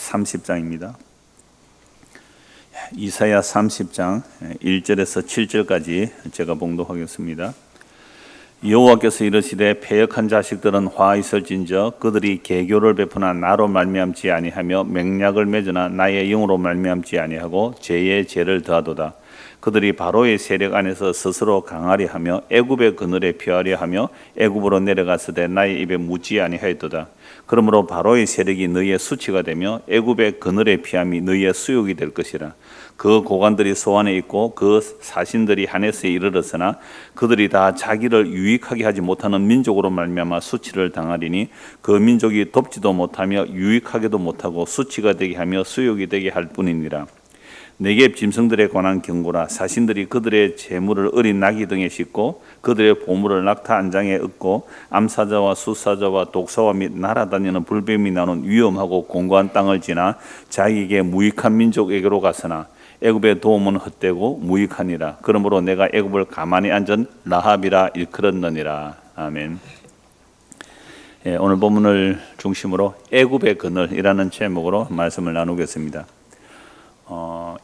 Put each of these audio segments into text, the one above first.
30장입니다. 이사야 30장 1절에서 7절까지 제가 봉독하겠습니다. 여호와께서 이르시되 패역한 자식들은 화 있을진저 그들이 계교를 베푸나 나로 말미암지 아니하며 맹약을 맺으나 나의 영으로 말미암지 아니하고 죄에 죄를 더하도다. 그들이 바로의 세력 안에서 스스로 강하리 하며 애굽의 그늘에 피하려 하며 애굽으로 내려갔으되 나의 입에 묻지 아니하였도다. 그러므로 바로의 세력이 너희의 수치가 되며 애굽의 그늘에 피함이 너희의 수욕이 될 것이라. 그 고관들이 소안에 있고 그 사신들이 하네스에 이르렀으나 그들이 다 자기를 유익하게 하지 못하는 민족으로 말미암아 수치를 당하리니 그 민족이 돕지도 못하며 유익하게도 못하고 수치가 되게 하며 수욕이 되게 할 뿐이니라. 네겝 짐승들에 관한 경고라. 사신들이 그들의 재물을 어린 나귀 등에 싣고 그들의 보물을 낙타 안장에 싣고 암사자와 수사자와 독사와 및 날아다니는 불뱀이 나눈 위험하고 공고한 땅을 지나 자기에게 무익한 민족에게로 갔으나 애굽의 도움은 헛되고 무익하니라. 그러므로 내가 애굽을 가만히 앉은 라합이라 일컬었느니라. 아멘. 오늘 본문을 중심으로 애굽의 그늘이라는 제목으로 말씀을 나누겠습니다.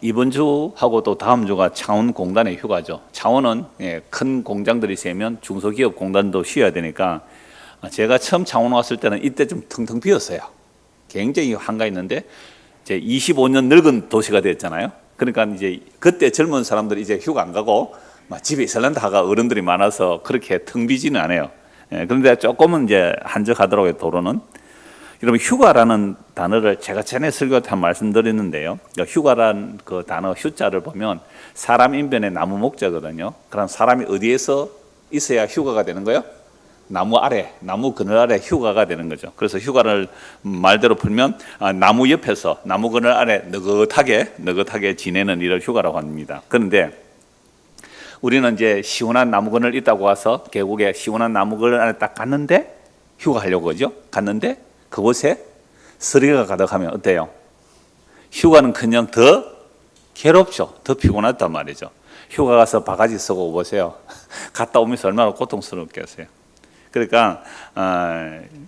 이번 주하고 또 다음 주가 창원공단의 휴가죠. 창원은 큰 공장들이 세면 중소기업 공단도 쉬어야 되니까 제가 처음 창원 왔을 때는 이때 좀 텅텅 비었어요. 굉장히 한가했는데 이제 25년 늙은 도시가 됐잖아요. 그러니까 이제 그때 젊은 사람들이 이제 휴가 안 가고 막 집에 있을란다 하가 어른들이 많아서 그렇게 텅 비지는 않아요. 그런데 조금은 이제 한적하더라고요, 도로는. 여러분, 휴가라는 단어를 제가 전에 설교 때 말씀드렸는데요. 휴가라는 그 단어 휴자를 보면 사람 인변의 나무 목자거든요. 그럼 사람이 어디에서 있어야 휴가가 되는 거예요? 나무 아래, 나무 그늘 아래 휴가가 되는 거죠. 그래서 휴가를 말대로 풀면 나무 옆에서 나무 그늘 아래 느긋하게 지내는 일을 휴가라고 합니다. 그런데 우리는 이제 시원한 나무 그늘 있다고 와서 계곡에 시원한 나무 그늘 안에 딱 갔는데 휴가하려고 하죠. 갔는데 그곳에 쓰레기가 가득하면 어때요? 휴가는커녕 더 괴롭죠. 더 피곤하단 말이죠. 휴가 가서 바가지 쓰고 보세요. 갔다 오면서 얼마나 고통스럽겠어요. 그러니까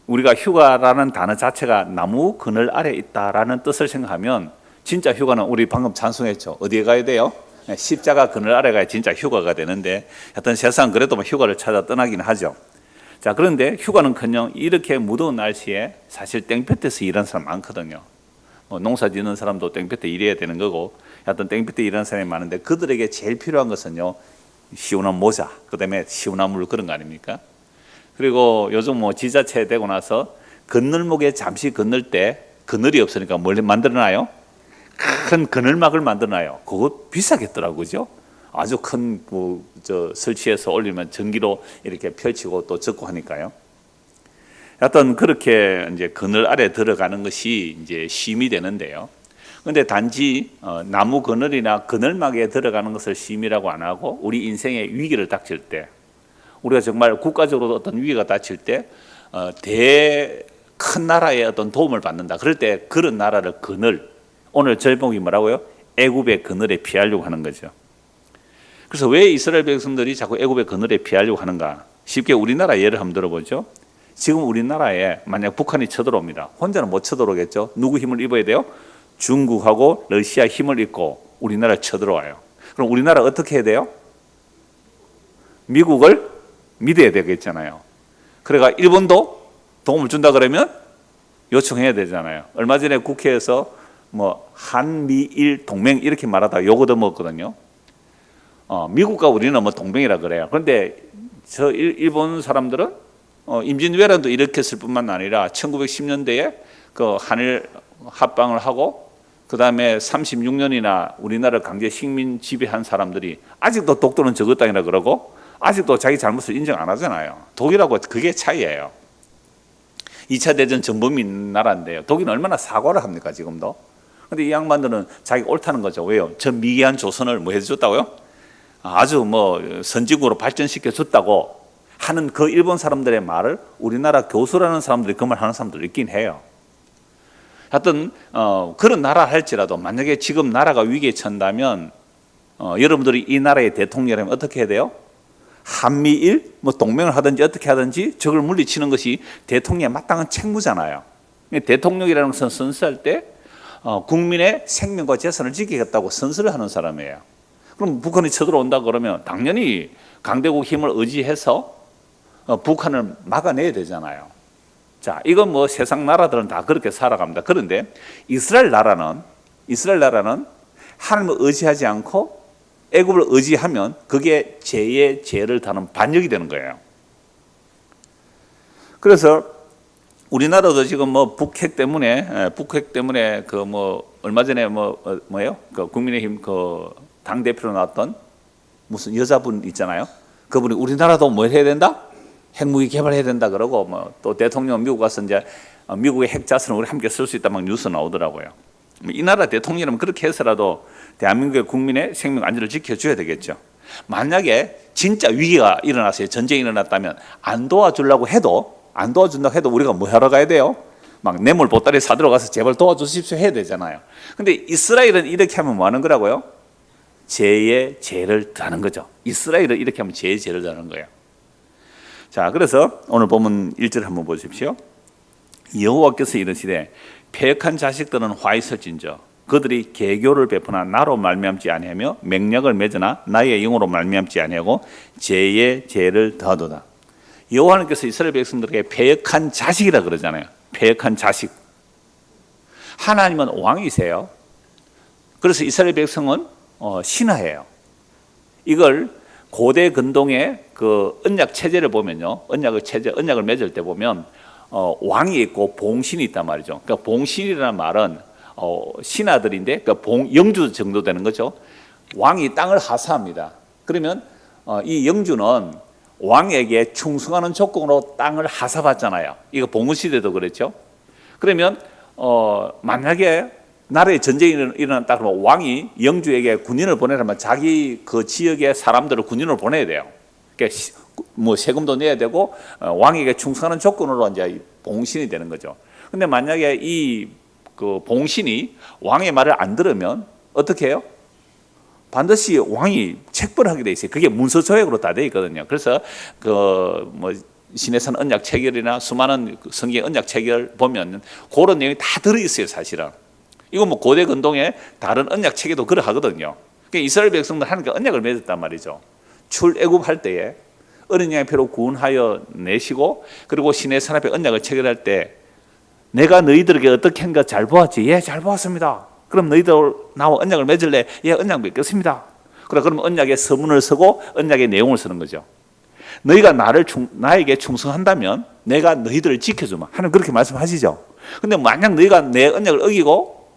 우리가 휴가라는 단어 자체가 나무 그늘 아래 있다라는 뜻을 생각하면 진짜 휴가는 우리 방금 찬송했죠. 어디에 가야 돼요? 십자가 그늘 아래 가야 진짜 휴가가 되는데 하여튼 세상 그래도 휴가를 찾아 떠나긴 하죠. 자, 그런데 휴가는커녕 이렇게 무더운 날씨에 사실 땡볕에서 일하는 사람 많거든요. 농사 짓는 사람도 땡볕에 일해야 되는 거고 하여튼 땡볕에 일하는 사람이 많은데 그들에게 제일 필요한 것은요, 시원한 모자, 그 다음에 시원한 물, 그런 거 아닙니까? 그리고 요즘 지자체 되고 나서 그늘목에 잠시 건널 때 그늘이 없으니까 뭘 만들어놔요? 큰 그늘막을 만들어놔요. 그거 비싸겠더라고요. 그죠? 아주 큰 설치해서 올리면 전기로 이렇게 펼치고 또 젖고 하니까요. 하여튼 그렇게 이제 그늘 아래 들어가는 것이 이제 쉼이 되는데요. 그런데 단지 나무 그늘이나 그늘막에 들어가는 것을 쉼이라고 안 하고 우리 인생의 위기를 닥칠 때, 우리가 정말 국가적으로 어떤 위기가 닥칠 때 큰 나라의 어떤 도움을 받는다. 그럴 때 그런 나라를 그늘, 오늘 제목이 뭐라고요? 애굽의 그늘에 피하려고 하는 거죠. 그래서 왜 이스라엘 백성들이 자꾸 애굽의 그늘에 피하려고 하는가? 쉽게 우리나라 예를 한번 들어보죠. 지금 우리나라에 만약 북한이 쳐들어옵니다. 혼자는 못 쳐들어오겠죠. 누구 힘을 입어야 돼요? 중국하고 러시아 힘을 입고 우리나라에 쳐들어와요. 그럼 우리나라 어떻게 해야 돼요? 미국을 믿어야 되겠잖아요. 그러니까 일본도 도움을 준다 그러면 요청해야 되잖아요. 얼마 전에 국회에서 한미일 동맹 이렇게 말하다가 욕 얻어먹었거든요. 미국과 우리는 동맹이라 그래요. 그런데 저 일본 사람들은 임진왜란도 일으켰을 뿐만 아니라 1910년대에 그 한일 합방을 하고 그 다음에 36년이나 우리나라 강제 식민 지배한 사람들이 아직도 독도는 저거 땅이라 그러고 아직도 자기 잘못을 인정 안 하잖아요. 독일하고 그게 차이예요. 2차 대전 전범인 나라인데요. 독일은 얼마나 사과를 합니까 지금도. 그런데 이 양반들은 자기가 옳다는 거죠. 왜요? 저 미개한 조선을 해줬다고요? 아주 선진국으로 발전시켜 줬다고 하는 그 일본 사람들의 말을 우리나라 교수라는 사람들이 그 말 하는 사람들 있긴 해요. 하여튼 그런 나라 할지라도 만약에 지금 나라가 위기에 처한다면 여러분들이 이 나라의 대통령이라면 어떻게 해야 돼요? 한미일 동맹을 하든지 어떻게 하든지 적을 물리치는 것이 대통령의 마땅한 책무잖아요. 대통령이라는 것은 선서할 때 국민의 생명과 재산을 지키겠다고 선서를 하는 사람이에요. 그럼 북한이 쳐들어온다 그러면 당연히 강대국 힘을 의지해서 북한을 막아내야 되잖아요. 자, 이건 뭐 세상 나라들은 다 그렇게 살아갑니다. 그런데 이스라엘 나라는 하나님을 의지하지 않고 애굽을 의지하면 그게 죄의 죄를 다는 반역이 되는 거예요. 그래서 우리나라도 지금 뭐 북핵 때문에 그 뭐 얼마 전에 뭐예요? 그 국민의힘 그 당 대표로 나왔던 무슨 여자분 있잖아요. 그분이 우리나라도 뭐 해야 된다? 핵무기 개발해야 된다 그러고 뭐 또 대통령 미국 가서 이제 미국의 핵 자산을 우리 함께 쓸 수 있다 막 뉴스 나오더라고요. 이 나라 대통령이라면 그렇게 해서라도 대한민국의 국민의 생명 안전을 지켜줘야 되겠죠. 만약에 진짜 위기가 일어났어요. 전쟁이 일어났다면 안 도와주려고 해도 안 도와준다고 해도 우리가 뭐 하러 가야 돼요? 막 뇌물 보따리 사들어 가서 제발 도와주십시오 해야 되잖아요. 근데 이스라엘은 이렇게 하면 뭐 하는 거라고요? 죄의 죄를 더하는 거죠. 이스라엘은 이렇게 하면 죄의 죄를 더하는 거예요. 자, 그래서 오늘 본문 1절 한번 보십시오. 여호와께서 이르시되 패역한 자식들은 화 있을진저 그들이 계교를 베푸나 나로 말미암지 아니하며 맹약을 맺으나 나의 영으로 말미암지 아니하고 죄의 죄를 더하도다. 여호와께서 이스라엘 백성들에게 패역한 자식이라 그러잖아요. 패역한 자식. 하나님은 왕이세요. 그래서 이스라엘 백성은 신하예요. 이걸 고대 근동의 그 언약 체제를 보면요, 언약을 맺을 때 보면 왕이 있고 봉신이 있단 말이죠. 그러니까 봉신이라는 말은 신하들인데 그러니까 영주 정도 되는 거죠. 왕이 땅을 하사합니다. 그러면 이 영주는 왕에게 충성하는 조건으로 땅을 하사받잖아요. 이거 봉건 시대도 그랬죠. 그러면 만약에 나라에 전쟁이 일어났다 그러면 왕이 영주에게 군인을 보내려면 자기 그 지역의 사람들을 군인을 보내야 돼요. 그러니까 뭐 세금도 내야 되고 왕에게 충성하는 조건으로 이제 봉신이 되는 거죠. 근데 만약에 이 그 봉신이 왕의 말을 안 들으면 어떻게 해요? 반드시 왕이 책벌하게 돼 있어요. 그게 문서 조약으로 다 돼 있거든요. 그래서 그 뭐 신해산 언약 체결이나 수많은 성경 언약 체결 보면 그런 내용이 다 들어 있어요, 사실은. 이거 뭐 고대 근동의 다른 언약 체계도 그러하거든요. 그러니까 이스라엘 백성들 하나님께 언약을 맺었단 말이죠. 출애굽할 때에 어린 양의 피로 구원하여 내시고 그리고 시내산 앞에 언약을 체결할 때 내가 너희들에게 어떻게 한가 잘 보았지? 예, 잘 보았습니다. 그럼 너희들 나와 언약을 맺을래? 예, 언약 맺겠습니다. 그럼 언약의 서문을 쓰고 언약의 내용을 쓰는 거죠. 너희가 나에게 충성한다면 내가 너희들을 지켜주마. 하나님 그렇게 말씀하시죠. 근데 만약 너희가 내 언약을 어기고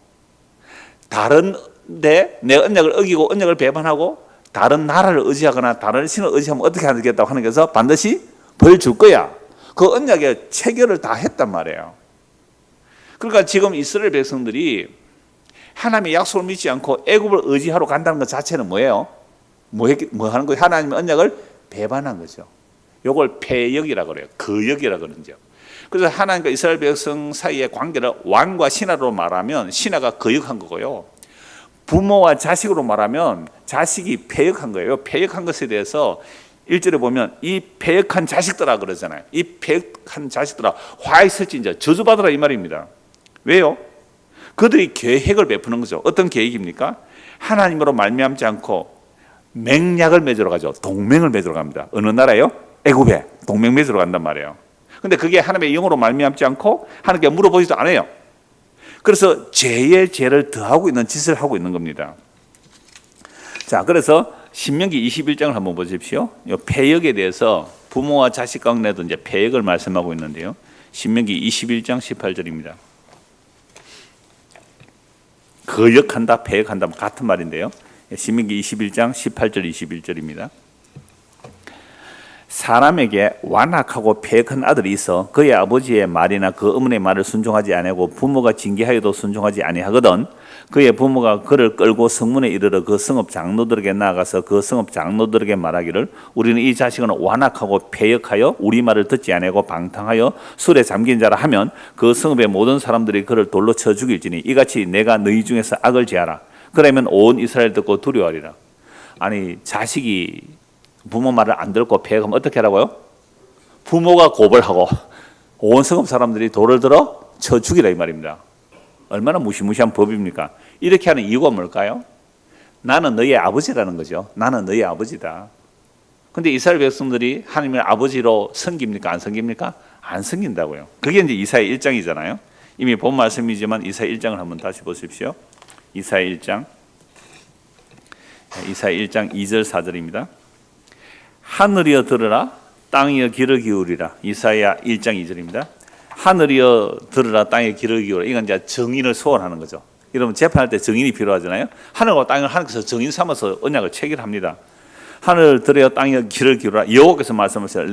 내 언약을 어기고 언약을 배반하고 다른 나라를 의지하거나 다른 신을 의지하면 어떻게 하겠다고 하는 것에서 반드시 벌 줄 거야. 그 언약의 체결을 다 했단 말이에요. 그러니까 지금 이스라엘 백성들이 하나님의 약속을 믿지 않고 애굽을 의지하러 간다는 것 자체는 뭐예요? 뭐 하는 거예요? 하나님의 언약을 배반한 거죠. 이걸 패역이라고 그래요. 거역이라고 그러죠. 그래서 하나님과 이스라엘 백성 사이의 관계를 왕과 신하로 말하면 신하가 거역한 거고요. 부모와 자식으로 말하면 자식이 패역한 거예요. 패역한 것에 대해서 1절에 보면 이 패역한 자식들아 그러잖아요. 이 패역한 자식들아 화 있을진저 저주받으라 이 말입니다. 왜요? 그들이 계획을 베푸는 거죠. 어떤 계획입니까? 하나님으로 말미암지 않고 맹약을 맺으러 가죠. 동맹을 맺으러 갑니다. 어느 나라예요? 애굽에 동맹 맺으러 간단 말이에요. 근데 그게 하나님의 영으로 말미암지 않고 하나님께 물어보지도 않아요. 그래서 죄의 죄를 더하고 있는 짓을 하고 있는 겁니다. 자, 그래서 신명기 21장을 한번 보십시오. 이 패역에 대해서 부모와 자식 가운데도 이제 패역을 말씀하고 있는데요. 신명기 21장 18절입니다. 거역한다, 패역한다 같은 말인데요. 신명기 21장 18절 21절입니다. 사람에게 완악하고 패역한 아들이 있어 그의 아버지의 말이나 그 어머니의 말을 순종하지 아니하고 부모가 징계하여도 순종하지 아니하거든 그의 부모가 그를 끌고 성문에 이르러 그 성읍 장로들에게 나아가서 그 성읍 장로들에게 말하기를 우리는 이 자식은 완악하고 패역하여 우리 말을 듣지 아니하고 방탕하여 술에 잠긴 자라 하면 그 성읍의 모든 사람들이 그를 돌로 쳐 죽일지니 이같이 내가 너희 중에서 악을 제하라. 그러면 온 이스라엘 듣고 두려워하리라. 아니 자식이 부모 말을 안 듣고 패역하면 어떻게 하라고요? 부모가 고발하고 온 성읍 사람들이 돌을 들어 쳐 죽이라 이 말입니다. 얼마나 무시무시한 법입니까? 이렇게 하는 이유가 뭘까요? 나는 너의 아버지라는 거죠. 나는 너의 아버지다. 근데 이스라엘 백성들이 하나님을 아버지로 섬깁니까? 안 섬깁니까? 안 섬긴다고요. 그게 이제 이사야 1장이잖아요. 이미 본 말씀이지만 이사야 1장을 한번 다시 보십시오. 이사야 1장 2절 4절입니다. 하늘이여 들으라, 땅이여 귀를 기울이라. 이사야 1장 2절입니다. 하늘이여 들으라, 땅에 귀를 기울이라. 이건 이제 정인을 소원하는 거죠. 여러분 재판할 때 정인이 필요하잖아요. 하늘과 땅을 하나님께서 정인 삼아서 언약을 체결합니다. 하늘 들으여 땅이여 귀를 기울이라. 여호와께서 말씀하세요.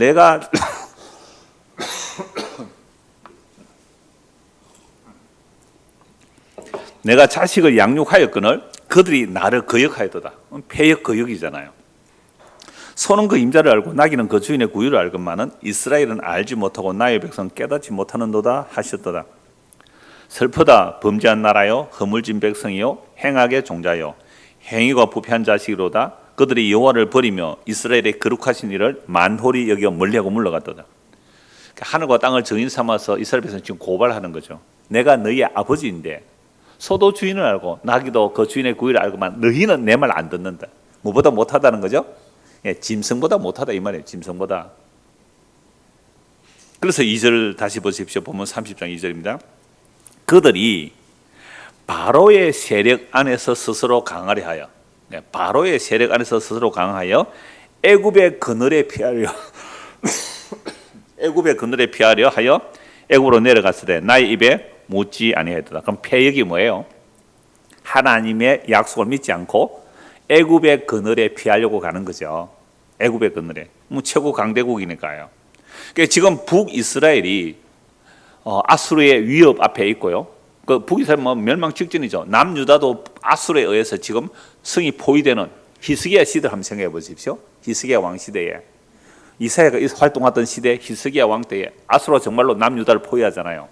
내가 자식을 양육하였거늘 그들이 나를 거역하였도다. 폐역 거역이잖아요. 소는 그 임자를 알고 나귀는 그 주인의 구유를 알건만은 이스라엘은 알지 못하고 나의 백성 깨닫지 못하는도다 하셨도다. 슬프다. 범죄한 나라요, 허물진 백성이요, 행악의 종자요, 행위가 부패한 자식이로다. 그들이 여호와를 버리며 이스라엘의 거룩하신 일을 만홀히 여겨 멀리하고 물러갔도다. 하늘과 땅을 정인 삼아서 이스라엘 백성 지금 고발하는 거죠. 내가 너희 아버지인데 소도 주인을 알고 나귀도 그 주인의 구유를 알고만 너희는 내 말 안 듣는다. 뭐보다 못하다는 거죠? 예, 짐승보다 못하다 이 말이에요. 짐승보다. 그래서 2절 다시 보십시오. 보면 30장 2절입니다. 그들이 바로의 세력 안에서 스스로 강하려 하여, 바로의 세력 안에서 스스로 강하여 애굽의 그늘에 피하려 애굽의 그늘에 피하려 하여 애굽으로 내려갔으되 나의 입에 묻지 아니하였다. 그럼 폐역이 뭐예요? 하나님의 약속을 믿지 않고 애굽의 그늘에 피하려고 가는 거죠. 애굽의 그늘에. 뭐 최고 강대국이니까요. 그러니까 지금 북이스라엘이 아수르의 위협 앞에 있고요. 그 북이스라엘 뭐 멸망 직전이죠. 남유다도 아수르에 의해서 지금 성이 포위되는 히스기야 시대를 한번 생각해 보십시오. 히스기야 왕 시대에 이사야가 활동하던 시대 히스기야 왕 때에 아수르가 정말로 남유다를 포위하잖아요.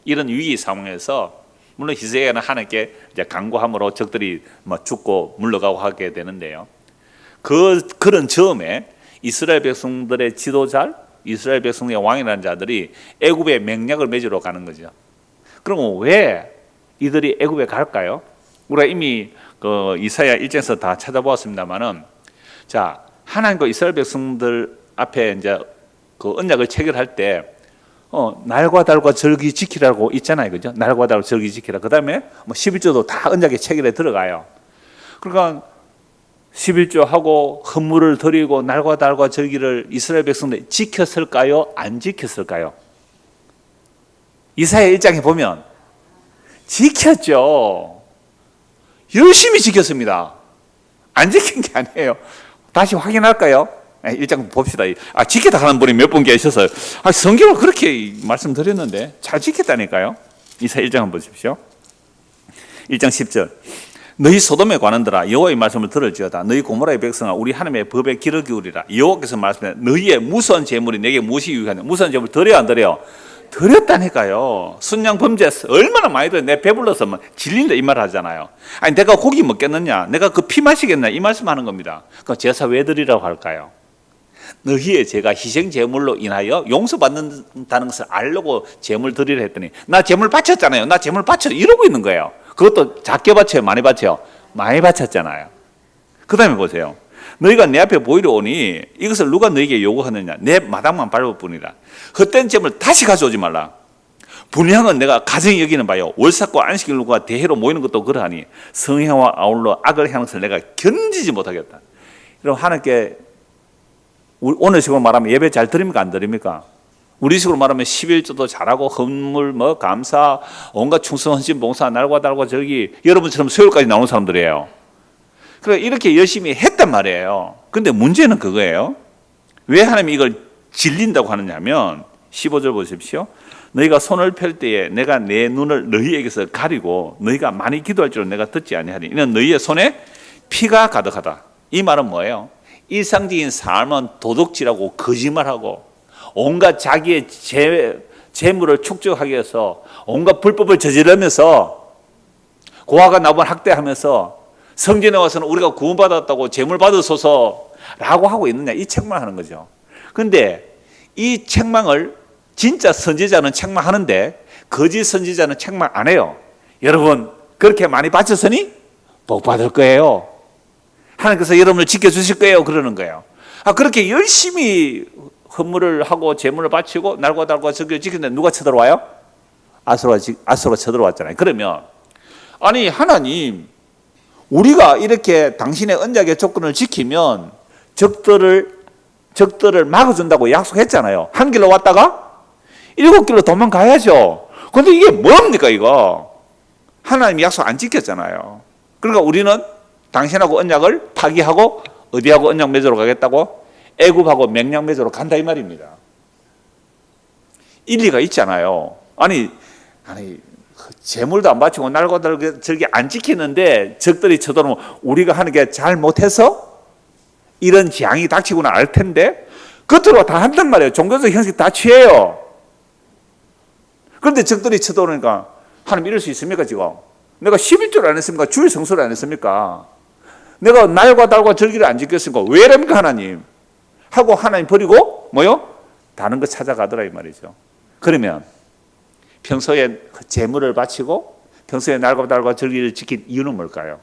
이런 위기 상황에서 물론 히스기야는 하나님께 이제 간구함으로 적들이 죽고 물러가고 하게 되는데요. 그런 즈음에 이스라엘 백성들의 지도자, 이스라엘 백성의 왕이라는 자들이 애굽의 맹약을 맺으러 가는 거죠. 그럼 왜 이들이 애굽에 갈까요? 우리가 이미 그 이사야 1장에서 다 찾아보았습니다만은, 자, 하나님과 이스라엘 백성들 앞에 이제 그 언약을 체결할 때 날과 달과 절기 지키라고 있잖아요. 그죠? 날과 달과 절기 지키라. 그 다음에 11조도 다 언약의 체결에 들어가요. 그러니까 11조 하고 헌물을 드리고 날과 달과 절기를 이스라엘 백성들이 지켰을까요? 안 지켰을까요? 이사야 1장에 보면 지켰죠. 열심히 지켰습니다. 안 지킨 게 아니에요. 다시 확인할까요? 1장 봅시다. 지켰다 하는 분이 몇 분 계셔서 성경을 그렇게 말씀드렸는데 잘 지켰다니까요. 이사야 1장 한번 보십시오. 1장 10절. 너희 소돔에 관한들아 여호와의 말씀을 들을지어다. 너희 고모라의 백성아 우리 하나님의 법에 귀를 기울이라. 여호와께서 말씀해 너희의 무수한 재물이 내게 무엇이 유익하냐. 무수한 재물 드려야 안 드려요? 드렸다니까요. 순양 범죄 얼마나 많이 드려. 내 배불러서 질린다 이 말 하잖아요. 아니 내가 고기 먹겠느냐, 내가 그 피 마시겠냐 이 말씀하는 겁니다. 그럼 제사 왜 드리라고 할까요? 너희의 제가 희생 제물로 인하여 용서받는다는 것을 알려고 제물 드리라 했더니 나 제물 바쳤잖아요. 나 제물 바쳐 이러고 있는 거예요. 그것도 작게 바쳐요, 많이 바쳐요? 많이 바쳤잖아요. 그 다음에 보세요. 너희가 내 앞에 보이러 오니 이것을 누가 너희에게 요구하느냐. 내 마당만 밟을 뿐이라. 헛된 재물 다시 가져오지 말라. 분향은 내가 가정히 여기는 바요. 월삭과 안식일과 대회로 모이는 것도 그러하니 성행와 아울러 악을 행하는 것을 내가 견디지 못하겠다. 그럼 하나님께 오늘 식으로 말하면 예배 잘 드립니까? 안 드립니까? 우리 식으로 말하면 11조도 잘하고 헌물 감사 온갖 충성 헌신 봉사 날과 달과 절기 여러분처럼 수요일까지 나오는 사람들이에요. 그래 이렇게 열심히 했단 말이에요. 근데 문제는 그거예요. 왜 하나님이 이걸 질린다고 하느냐 하면 15절 보십시오. 너희가 손을 펼 때에 내가 내 눈을 너희에게서 가리고 너희가 많이 기도할 줄은 내가 듣지 아니하니 이는 너희의 손에 피가 가득하다. 이 말은 뭐예요? 일상적인 삶은 도둑질하고 거짓말하고 온갖 자기의 재물을 축적하기 위해서 온갖 불법을 저지르면서 고아가 나본 학대하면서 성전에 와서는 우리가 구원받았다고 재물 받으소서라고 하고 있느냐 이 책망하는 거죠. 그런데 이 책망을 진짜 선지자는 책망하는데 거짓 선지자는 책망 안 해요. 여러분 그렇게 많이 바쳤으니 복 받을 거예요. 하나님께서 여러분을 지켜주실 거예요. 그러는 거예요. 그렇게 열심히 헌물을 하고 제물을 바치고 날과 달과 절기를 지키는데 누가 쳐들어와요? 아수라가 쳐들어왔잖아요. 그러면 아니 하나님, 우리가 이렇게 당신의 언약의 조건을 지키면 적들을 막아준다고 약속했잖아요. 한 길로 왔다가 7길로 도망가야죠. 그런데 이게 뭡니까 이거? 하나님이 약속 안 지켰잖아요. 그러니까 우리는 당신하고 언약을 파기하고 어디하고 언약 맺으러 가겠다고? 애굽하고 맹약 맺으러 간다 이 말입니다. 일리가 있잖아요. 아니 제물도 안 바치고 날과 절기 안 지키는데 적들이 쳐들어오면 우리가 하는 게 잘못해서 이런 재앙이 닥치구나 알 텐데 겉으로 다 한단 말이에요. 종교적 형식 다 취해요. 그런데 적들이 쳐들어오니까 하나님 이럴 수 있습니까 지금? 내가 11조를 안 했습니까? 주일 성수를 안 했습니까? 내가 날과 달과 절기를 안 지켰습니까? 왜 이럽니까 하나님? 하고 하나님 버리고 뭐요? 다른 거 찾아가더라 이 말이죠. 그러면 평소에 제물을 바치고 평소에 날과 달과 절기를 지킨 이유는 뭘까요?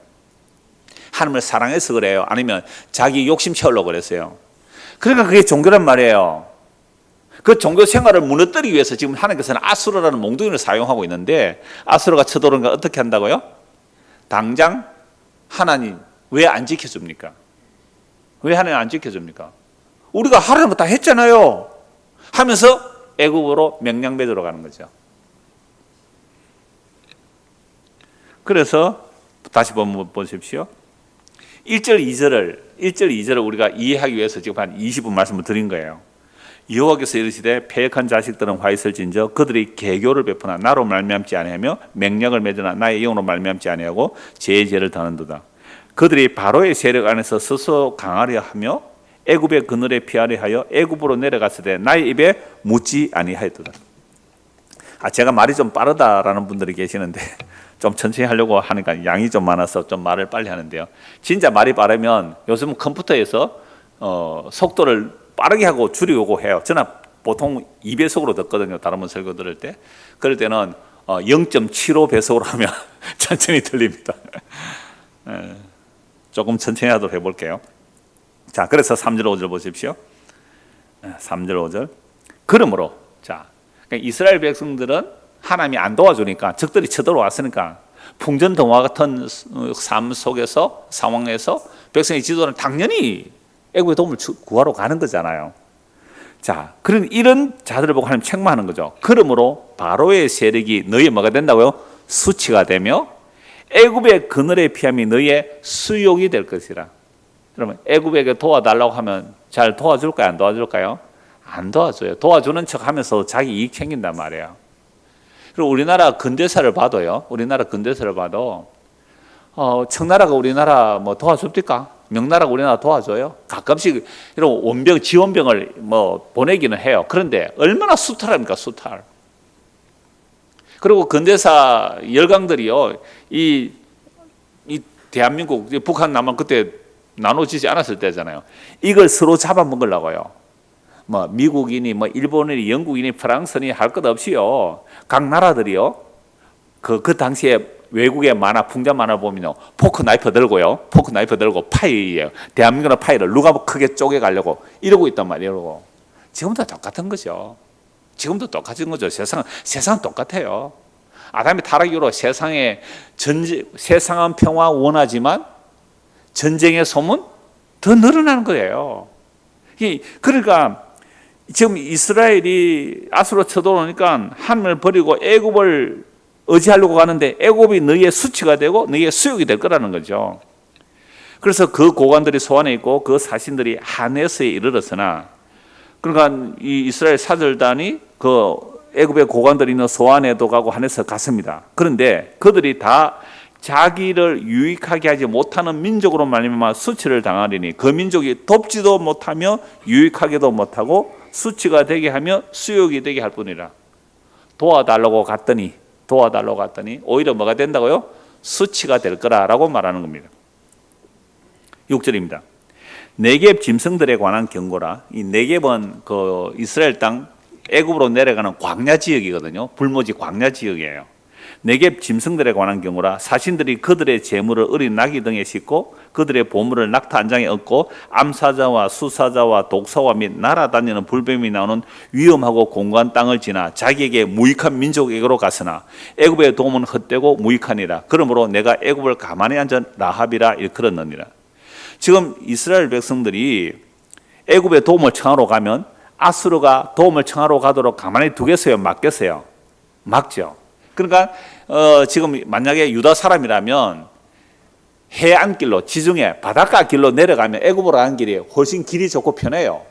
하나님을 사랑해서 그래요? 아니면 자기 욕심 채우려고 그랬어요? 그러니까 그게 종교란 말이에요. 그 종교 생활을 무너뜨리기 위해서 지금 하나님께서는 아수라라는 몽둥이를 사용하고 있는데 아수라가 쳐들어오는 걸 어떻게 한다고요? 당장 하나님 왜 안 지켜줍니까? 왜 하나님 안 지켜줍니까? 우리가 하라는 거 다 했잖아요 하면서 애굽으로 맹약 맺으러 가는 거죠. 그래서 다시 한번 보십시오. 1절 2절을 우리가 이해하기 위해서 지금 한 20분 말씀을 드린 거예요. 여호와께서 이르시되 패역한 자식들은 화 있을진저 그들이 계교를 베푸나 나로 말미암지 아니하며 맹약을 맺으나 나의 영으로 말미암지 아니하고 죄를 더하는도다. 그들이 바로의 세력 안에서 스스로 강하려 하며 애굽의 그늘에 피하려 하여 애굽으로 내려갔을 때 나의 입에 묻지 아니하였도다. 제가 말이 좀 빠르다라는 분들이 계시는데 좀 천천히 하려고 하니까 양이 좀 많아서 좀 말을 빨리 하는데요. 진짜 말이 빠르면 요즘 컴퓨터에서 속도를 빠르게 하고 줄이고 해요. 저는 보통 2배속으로 듣거든요. 다른 분 설교 들을 때. 그럴 때는 0.75배속으로 하면 천천히 들립니다. 조금 천천히 하도록 해볼게요. 자, 그래서 3절 5절 보십시오. 3절 5절. 그러므로 그러니까 이스라엘 백성들은 하나님이 안 도와주니까 적들이 쳐들어왔으니까 풍전등화 같은 삶 속에서 상황에서 백성의 지도는 당연히 애굽의 도움을 구하러 가는 거잖아요. 자, 그런 이런 자들을 보고 하나님 책망하는 거죠. 그러므로 바로의 세력이 너희의 뭐가 된다고요? 수치가 되며 애굽의 그늘의 피함이 너희의 수욕이 될 것이라. 그러면 애굽에게 도와달라고 하면 잘 도와줄까요? 안 도와줄까요? 안 도와줘요. 도와주는 척하면서 자기 이익 챙긴단 말이에요. 그리고 우리나라 근대사를 봐도요. 청나라가 우리나라 뭐 도와줍니까? 명나라가 우리나라 도와줘요? 가끔씩 이런 원병, 지원병을 뭐 보내기는 해요. 그런데 얼마나 수탈합니까, 수탈. 그리고 근대사 열강들이요, 이 대한민국, 북한, 남한 그때 나눠지지 않았을 때잖아요. 이걸 서로 잡아먹으려고요. 뭐 미국인이, 뭐 일본인이, 영국인이, 프랑스인이 할 것 없이요. 각 나라들이요. 그 당시에 외국의 만화, 풍자 만화 보면요, 포크 나이프 들고 파이예요. 대한민국의 파이를 누가 크게 쪼개가려고 이러고 있단 말이에요. 지금도 똑같은 거죠. 세상은 똑같아요. 아담의 타락 이후로 세상은 평화 원하지만 전쟁의 소문 더 늘어나는 거예요. 그러니까 지금 이스라엘이 아수로 쳐들어오니까 하나님을 버리고 애굽을 의지하려고 가는데 애굽이 너희의 수치가 되고 너희의 수욕이 될 거라는 거죠. 그래서 그 고관들이 소안에 있고 그 사신들이 하네스에 이르렀으나, 그러니까 이 이스라엘 사절단이 그 애굽의 고관들이 있는 소안에도 가고 하네스에 갔습니다. 그런데 그들이 다 자기를 유익하게 하지 못하는 민족으로 말미암아 수치를 당하리니 그 민족이 돕지도 못하며 유익하게도 못하고 수치가 되게 하며 수욕이 되게 할 뿐이라. 도와달라고 갔더니 오히려 뭐가 된다고요? 수치가 될 거라고 말하는 겁니다. 6절입니다. 네겝 짐승들에 관한 경고라. 이 네겝은 그 이스라엘 땅 애굽으로 내려가는 광야 지역이거든요. 불모지 광야 지역이에요. 네겝 짐승들에 관한 경우라 사신들이 그들의 재물을 어린 나귀 등에 싣고 그들의 보물을 낙타 한 장에 얻고 암사자와 수사자와 독사와 및 날아다니는 불뱀이 나오는 위험하고 공고한 땅을 지나 자기에게 무익한 민족에게로 갔으나 애굽의 도움은 헛되고 무익하니라. 그러므로 내가 애굽을 가만히 앉은 라합이라 일컬었느니라. 지금 이스라엘 백성들이 애굽의 도움을 청하러 가면 아수르가 도움을 청하러 가도록 가만히 두겠어요? 막겠어요? 막죠. 그러니까 지금 만약에 유다 사람이라면 해안길로 지중해 바닷가 길로 내려가면 애굽으로 가는 길이 훨씬 길이 좋고 편해요.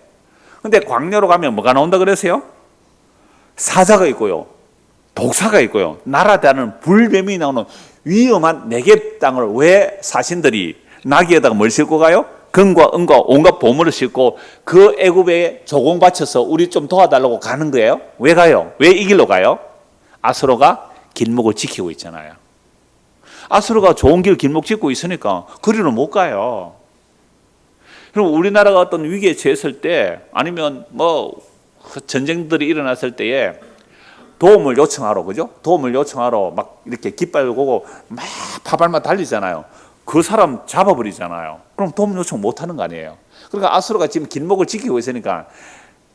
근데 광야로 가면 뭐가 나온다 그랬어요? 사자가 있고요, 독사가 있고요, 날아다니는 불뱀이 나오는 위험한 네겝 땅을 왜 사신들이 나귀에다가 뭘 싣고 가요? 금과 은과 온갖 보물을 싣고 그 애굽에 조공 바쳐서 우리 좀 도와달라고 가는 거예요? 왜 가요? 왜 이 길로 가요? 아수르가 길목을 지키고 있잖아요. 아수르가 좋은 길목 짓고 있으니까 거리로 못 가요. 그럼 우리나라가 어떤 위기에 처했을 때 아니면 뭐 전쟁들이 일어났을 때에 도움을 요청하러, 그죠? 도움을 요청하러 막 이렇게 깃발 보고 막 파발만 달리잖아요. 그 사람 잡아버리잖아요. 그럼 도움 요청 못 하는 거 아니에요. 그러니까 아수르가 지금 길목을 지키고 있으니까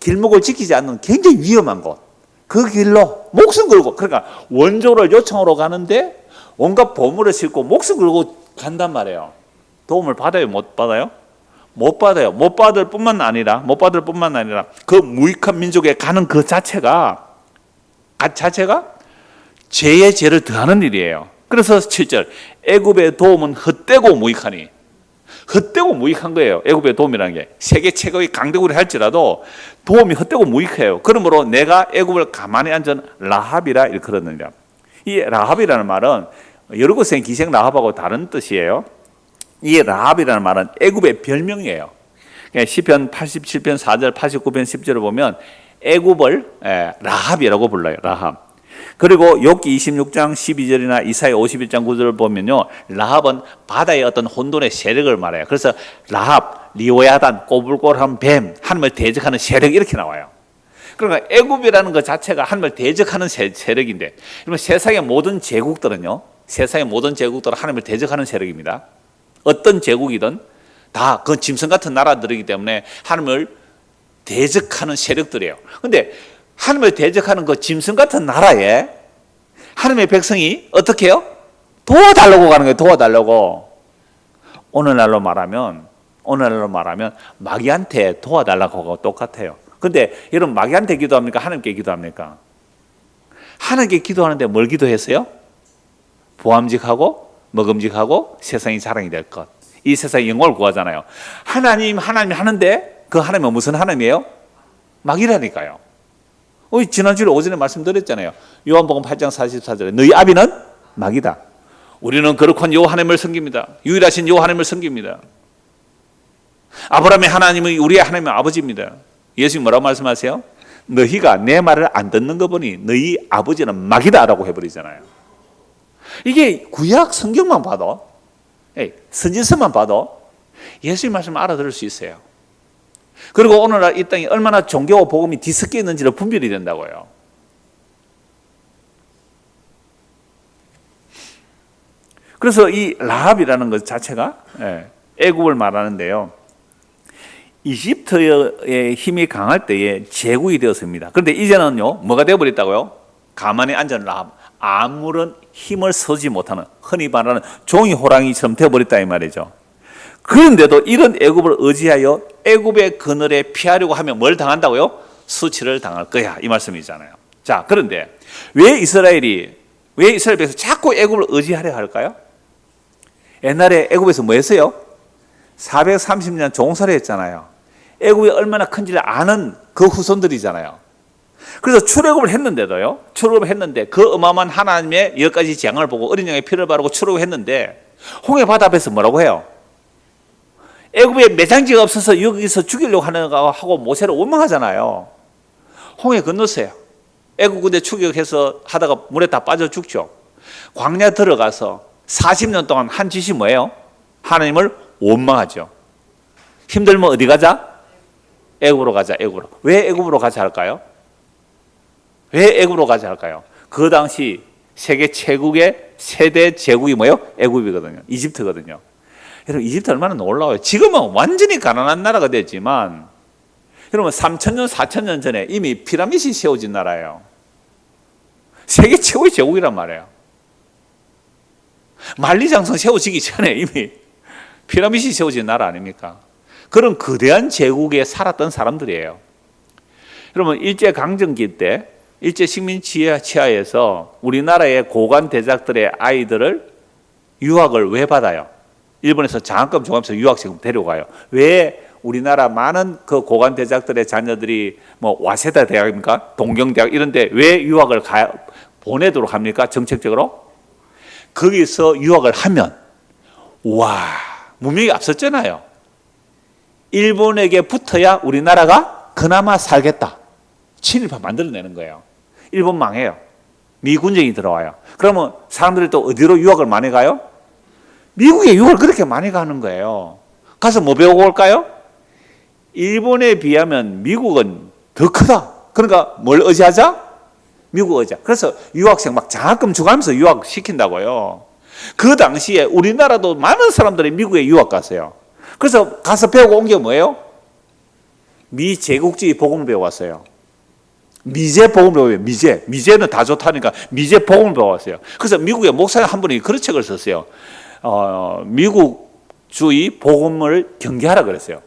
길목을 지키지 않는 굉장히 위험한 곳, 그 길로 목숨 걸고, 그러니까 원조를 요청하러 가는데 온갖 보물을 싣고 목숨 걸고 간단 말이에요. 도움을 받아요? 못 받아요? 못 받아요. 못 받을 뿐만 아니라 그 무익한 민족에 가는 그 자체가 죄의 죄를 더하는 일이에요. 그래서 7절 애굽의 도움은 헛되고 무익하니, 헛되고 무익한 거예요. 애굽의 도움이라는 게 세계 최고의 강대국이 할지라도 도움이 헛되고 무익해요. 그러므로 내가 애굽을 가만히 앉은 라합이라 일컬었느니라. 이 라합이라는 말은 여러 곳에 기생 라합하고 다른 뜻이에요. 이 라합이라는 말은 애굽의 별명이에요. 시편 87편 4절 89편 10절을 보면 애굽을 라합이라고 불러요. 라합. 그리고 욥기 26장 12절이나 이사야 51장 9절을 보면요, 라합은 바다의 어떤 혼돈의 세력을 말해요. 그래서 라합, 리오야단, 꼬불꼬불한 뱀, 하나님을 대적하는 세력, 이렇게 나와요. 그러니까 애굽이라는 것 자체가 하나님을 대적하는 세력인데, 그러면 세상의 모든 제국들은요, 세상의 모든 제국들은 하나님을 대적하는 세력입니다. 어떤 제국이든 다 그 짐승 같은 나라들이기 때문에 하나님을 대적하는 세력들이에요. 그런데 하나님을 대적하는 그 짐승 같은 나라에 하나님의 백성이 어떻게 해요? 도와달라고 가는 거예요. 도와달라고. 오늘날로 말하면 마귀한테 도와달라고 하고 똑같아요. 근데 여러분, 마귀한테 기도합니까? 하나님께 기도합니까? 하나님께 기도하는데 뭘 기도했어요? 보암직하고 먹음직하고 세상이 자랑이 될 것, 이 세상의 영광을 구하잖아요. 하나님 하는데 그 하나님은 무슨 하나님이에요? 마귀라니까요. 지난주에 오전에 말씀드렸잖아요. 요한복음 8장 44절에 너희 아비는 마귀다. 우리는 거룩한 여호와 하나님을 섬깁니다. 유일하신 여호와 하나님을 섬깁니다. 아브라함의 하나님은 우리의 하나님의 아버지입니다. 예수님 뭐라고 말씀하세요? 너희가 내 말을 안 듣는 거 보니 너희 아버지는 마귀다라고 해버리잖아요. 이게 구약 성경만 봐도, 선지서만 봐도 예수님 말씀을 알아들을 수 있어요. 그리고 오늘날 이 땅이 얼마나 종교와 복음이 뒤섞여 있는지를 분별이 된다고요. 그래서 이 라합이라는 것 자체가 애굽을 말하는데요, 이집트의 힘이 강할 때에 제국이 되었습니다. 그런데 이제는요, 뭐가 되어버렸다고요? 가만히 앉은 라합, 아무런 힘을 쓰지 못하는, 흔히 말하는 종이 호랑이처럼 되어버렸다 이 말이죠. 그런데도 이런 애굽을 의지하여 애굽의 그늘에 피하려고 하면 뭘 당한다고요? 수치를 당할 거야, 이 말씀이잖아요. 자, 그런데 왜 이스라엘 백성 자꾸 애굽을 의지하려 할까요? 옛날에 애굽에서 뭐 했어요? 430년 종살이 했잖아요. 애굽이 얼마나 큰지를 아는 그 후손들이잖아요. 그래서 출애굽을 했는데도요, 그 어마어마한 하나님의 10가지 재앙을 보고 어린 양의 피를 바르고 출애굽을 했는데 홍해 바다 앞에서 뭐라고 해요? 애굽에 매장지가 없어서 여기서 죽이려고 하는 거 하고 모세를 원망하잖아요. 홍해 건넜어요. 애굽 군대 추격해서 하다가 물에 다 빠져 죽죠. 광야 들어가서 40년 동안 한 짓이 뭐예요? 하나님을 원망하죠. 힘들면 어디 가자? 애굽으로 가자. 애굽으로. 왜 애굽으로 가자 할까요? 왜 애굽으로 가자 할까요? 그 당시 세계 최국의 세대 제국이 뭐예요? 애굽이거든요. 이집트거든요. 여러분 이집트 얼마나 놀라워요. 지금은 완전히 가난한 나라가 됐지만 여러분 3,000년, 4,000년 전에 이미 피라밋이 세워진 나라예요. 세계 최고의 제국이란 말이에요. 만리장성 세워지기 전에 이미 피라밋이 세워진 나라 아닙니까? 그런 거대한 제국에 살았던 사람들이에요. 여러분 일제강점기 때 일제 식민 치하에서 우리나라의 고관 대작들의 아이들을 유학을 왜 받아요? 일본에서 장학금 조합해서 유학생 데려가요. 왜 우리나라 많은 그 고관 대작들의 자녀들이 뭐 와세다 대학입니까? 동경대학 이런데 왜 유학을 보내도록 합니까? 정책적으로? 거기서 유학을 하면 와 문명이 앞섰잖아요. 일본에게 붙어야 우리나라가 그나마 살겠다. 친일파 만들어내는 거예요. 일본 망해요. 미군정이 들어와요. 그러면 사람들이 또 어디로 유학을 많이 가요? 미국에 유학을 그렇게 많이 가는 거예요. 가서 뭐 배우고 올까요? 일본에 비하면 미국은 더 크다. 그러니까 뭘 의지하자? 미국 의지하. 그래서 유학생 막 장학금 주가면서 유학 시킨다고요. 그 당시에 우리나라도 많은 사람들이 미국에 유학 갔어요. 그래서 가서 배우고 온 게 뭐예요? 미 제국주의 복음을 배워왔어요. 미제 복음을 배워요. 미제는 다 좋다니까 미제 복음을 배워왔어요. 그래서 미국의 목사 한 분이 그런 책을 썼어요. 미국주의 복음을 경계하라 그랬어요.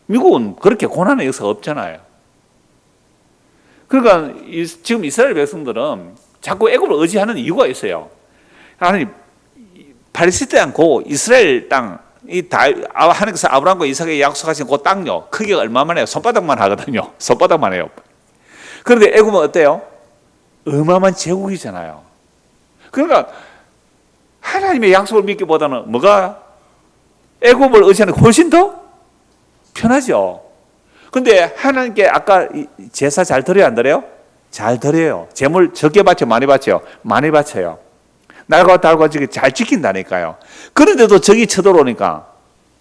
미국은 그렇게 고난의 역사가 없잖아요. 그러니까 지금 이스라엘 백성들은 자꾸 애굽을 의지하는 이유가 있어요. 아니 팔레스타인 고 이스라엘 땅 하나님께서 아브라함과 이삭에게 약속하신 그 땅요 크기가 얼마만 해요? 손바닥만 하거든요. 손바닥만 해요. 그런데 애굽은 어때요? 어마어마한 제국이잖아요. 그러니까 하나님의 약속을 믿기보다는 뭐가 애굽을 의지하는 게 훨씬 더 편하죠. 근데 하나님께 아까 제사 잘 드려요, 안 드려요? 잘 드려요. 제물 적게 바쳐, 많이 바쳐요? 많이 바쳐요. 날과 달과 저기 잘 지킨다니까요. 그런데도 적이 쳐들어오니까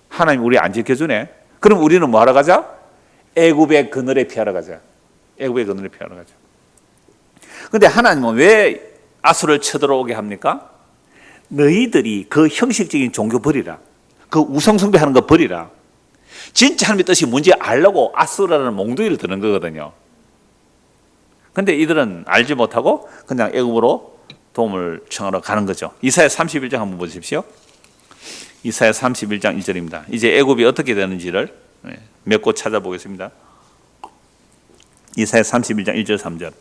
하나님 우리 안 지켜주네. 그럼 우리는 뭐 하러 가자? 애굽의 그늘에 피하러 가자. 애굽의 그늘에 피하러 가자. 근데 하나님은 왜 아수를 쳐들어오게 합니까? 너희들이 그 형식적인 종교 버리라. 그 우상숭배하는 거 버리라. 진짜 하나님의 뜻이 뭔지 알려고 아수라는 몽둥이를 드는 거거든요. 근데 이들은 알지 못하고 그냥 애굽으로 도움을 청하러 가는 거죠. 이사야 31장 한번 보십시오. 이사야 31장 1절입니다. 이제 애굽이 어떻게 되는지를 몇 곳 찾아보겠습니다. 이사야 31장 1절 3절.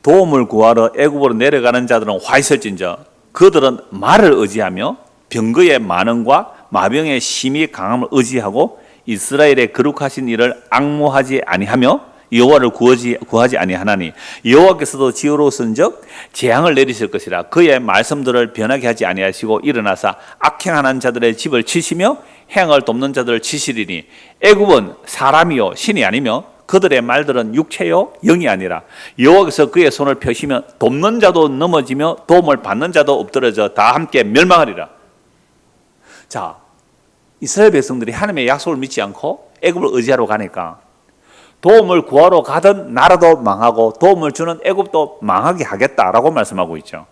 도움을 구하러 애굽으로 내려가는 자들은 화 있을진저 그들은 말을 의지하며 병거의 많음과 마병의 심히 강함을 의지하고 이스라엘의 거룩하신 일을 앙모하지 아니하며 여호와를 구하지 아니하나니 여호와께서도 지혜로우신즉 재앙을 내리실 것이라. 그의 말씀들을 변하게 하지 아니하시고 일어나사 악행하는 자들의 집을 치시며 행을 돕는 자들을 치시리니 애굽은 사람이요 신이 아니며 그들의 말들은 육체요 영이 아니라 여호와께서 그의 손을 펴시면 돕는 자도 넘어지며 도움을 받는 자도 엎드러져 다 함께 멸망하리라. 자, 이스라엘 백성들이 하나님의 약속을 믿지 않고 애굽을 의지하러 가니까 도움을 구하러 가던 나라도 망하고 도움을 주는 애굽도 망하게 하겠다라고 말씀하고 있죠.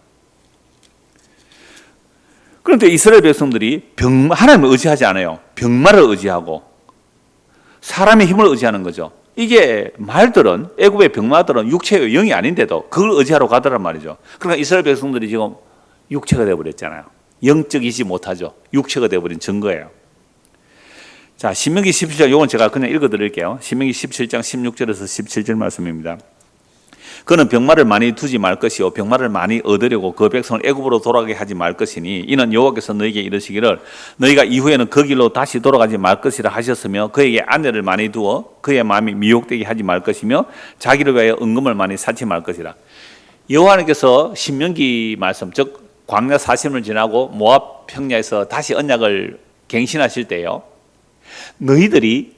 그런데 이스라엘 백성들이 하나님을 의지하지 않아요. 병마를 의지하고 사람의 힘을 의지하는 거죠. 이게 말들은 애굽의 병마들은 육체의 영이 아닌데도 그걸 의지하러 가더란 말이죠. 그러니까 이스라엘 백성들이 지금 육체가 되어버렸잖아요. 영적이지 못하죠. 육체가 되어버린 증거예요. 자, 신명기 17장, 이건 제가 그냥 읽어드릴게요. 신명기 17장 16절에서 17절 말씀입니다. 그는 병마를 많이 두지 말 것이요 병마를 많이 얻으려고 그 백성을 애굽으로 돌아가게 하지 말 것이니 이는 여호와께서 너희에게 이르시기를 너희가 이후에는 그 길로 다시 돌아가지 말 것이라 하셨으며 그에게 아내를 많이 두어 그의 마음이 미혹되게 하지 말 것이며 자기를 위하여 은금을 많이 쌓지 말 것이라. 여호와께서 신명기 말씀, 즉 광야 40년을 지나고 모압 평야에서 다시 언약을 갱신하실 때요, 너희들이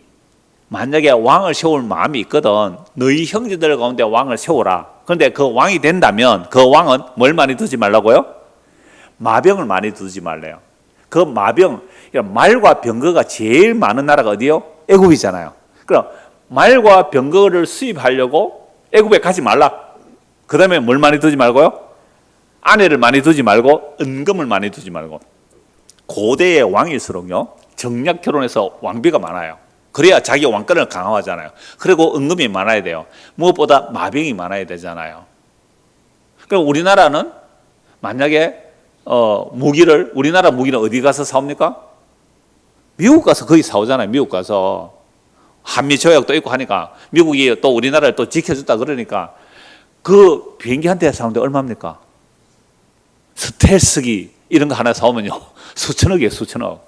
만약에 왕을 세울 마음이 있거든 너희 형제들 가운데 왕을 세우라. 그런데 그 왕이 된다면 그 왕은 뭘 많이 두지 말라고요? 마병을 많이 두지 말래요. 그 마병, 말과 병거가 제일 많은 나라가 어디요? 애굽이잖아요. 그럼 말과 병거를 수입하려고 애굽에 가지 말라. 그 다음에 뭘 많이 두지 말고요? 아내를 많이 두지 말고 은금을 많이 두지 말고. 고대의 왕일수록요 정략 결혼해서 왕비가 많아요. 그래야 자기 왕권을 강화하잖아요. 그리고 은금이 많아야 돼요. 무엇보다 마병이 많아야 되잖아요. 그럼 우리나라는 만약에 우리나라 무기는 어디 가서 사옵니까? 미국 가서 거의 사오잖아요. 미국 가서 한미 조약도 있고 하니까 미국이 또 우리나라를 또 지켜줬다 그러니까 그 비행기 한 대 사오는데 얼마입니까? 스텔스기 이런 거 하나 사오면요 수천억이에요. 수천억.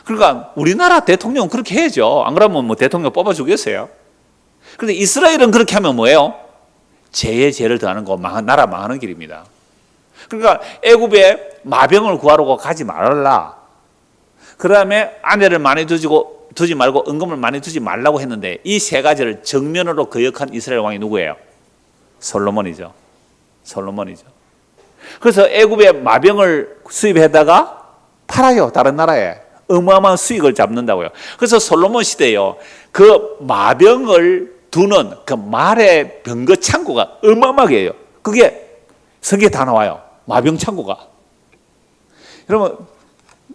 그러니까 우리나라 대통령은 그렇게 해야죠. 안 그러면 뭐 대통령 뽑아주겠어요? 그런데 이스라엘은 그렇게 하면 뭐예요? 죄에 죄를 더하는 거, 나라 망하는 길입니다. 그러니까 애굽에 마병을 구하러 가지 말라. 그 다음에 아내를 많이 두지 말고 은금을 많이 두지 말라고 했는데 이 세 가지를 정면으로 거역한 이스라엘 왕이 누구예요? 솔로몬이죠. 솔로몬이죠. 그래서 애굽에 마병을 수입해다가 팔아요. 다른 나라에. 어마어마한 수익을 잡는다고요. 그래서 솔로몬 시대에요. 그 마병을 두는 그 말의 병거 창고가 어마어마하게 해요. 그게 성경에 다 나와요. 마병 창고가. 여러분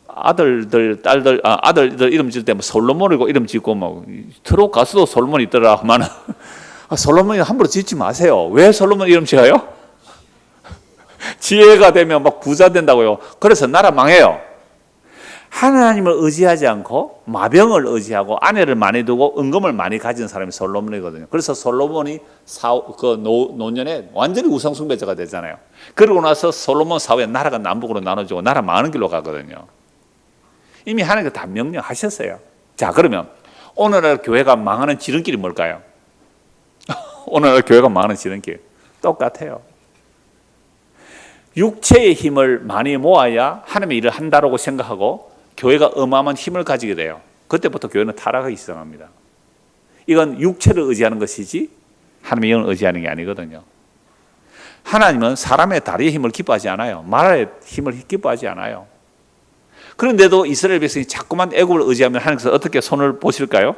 아들들 딸들 아들들 이름 지을 때 뭐 솔로몬이고 이름 짓고 뭐 트롯 가수도 솔로몬 있더라 하면 솔로몬이 함부로 짓지 마세요. 왜 솔로몬 이름 지어요? 지혜가 되면 막 부자 된다고요. 그래서 나라 망해요. 하나님을 의지하지 않고 마병을 의지하고 아내를 많이 두고 은금을 많이 가진 사람이 솔로몬이거든요. 그래서 솔로몬이 노년에 완전히 우상숭배자가 되잖아요. 그러고 나서 솔로몬 사후에 나라가 남북으로 나눠지고 나라 망하는 길로 가거든요. 이미 하나님께서 다 명령하셨어요. 자, 그러면 오늘날 교회가 망하는 지름길이 뭘까요? 오늘날 교회가 망하는 지름길 똑같아요. 육체의 힘을 많이 모아야 하나님의 일을 한다고 생각하고 교회가 어마어마한 힘을 가지게 돼요. 그때부터 교회는 타락하기 시작합니다. 이건 육체를 의지하는 것이지 하나님의 영을 의지하는 게 아니거든요. 하나님은 사람의 다리의 힘을 기뻐하지 않아요. 말의 힘을 기뻐하지 않아요. 그런데도 이스라엘 백성이 자꾸만 애굽을 의지하면 하나님께서 어떻게 손을 보실까요?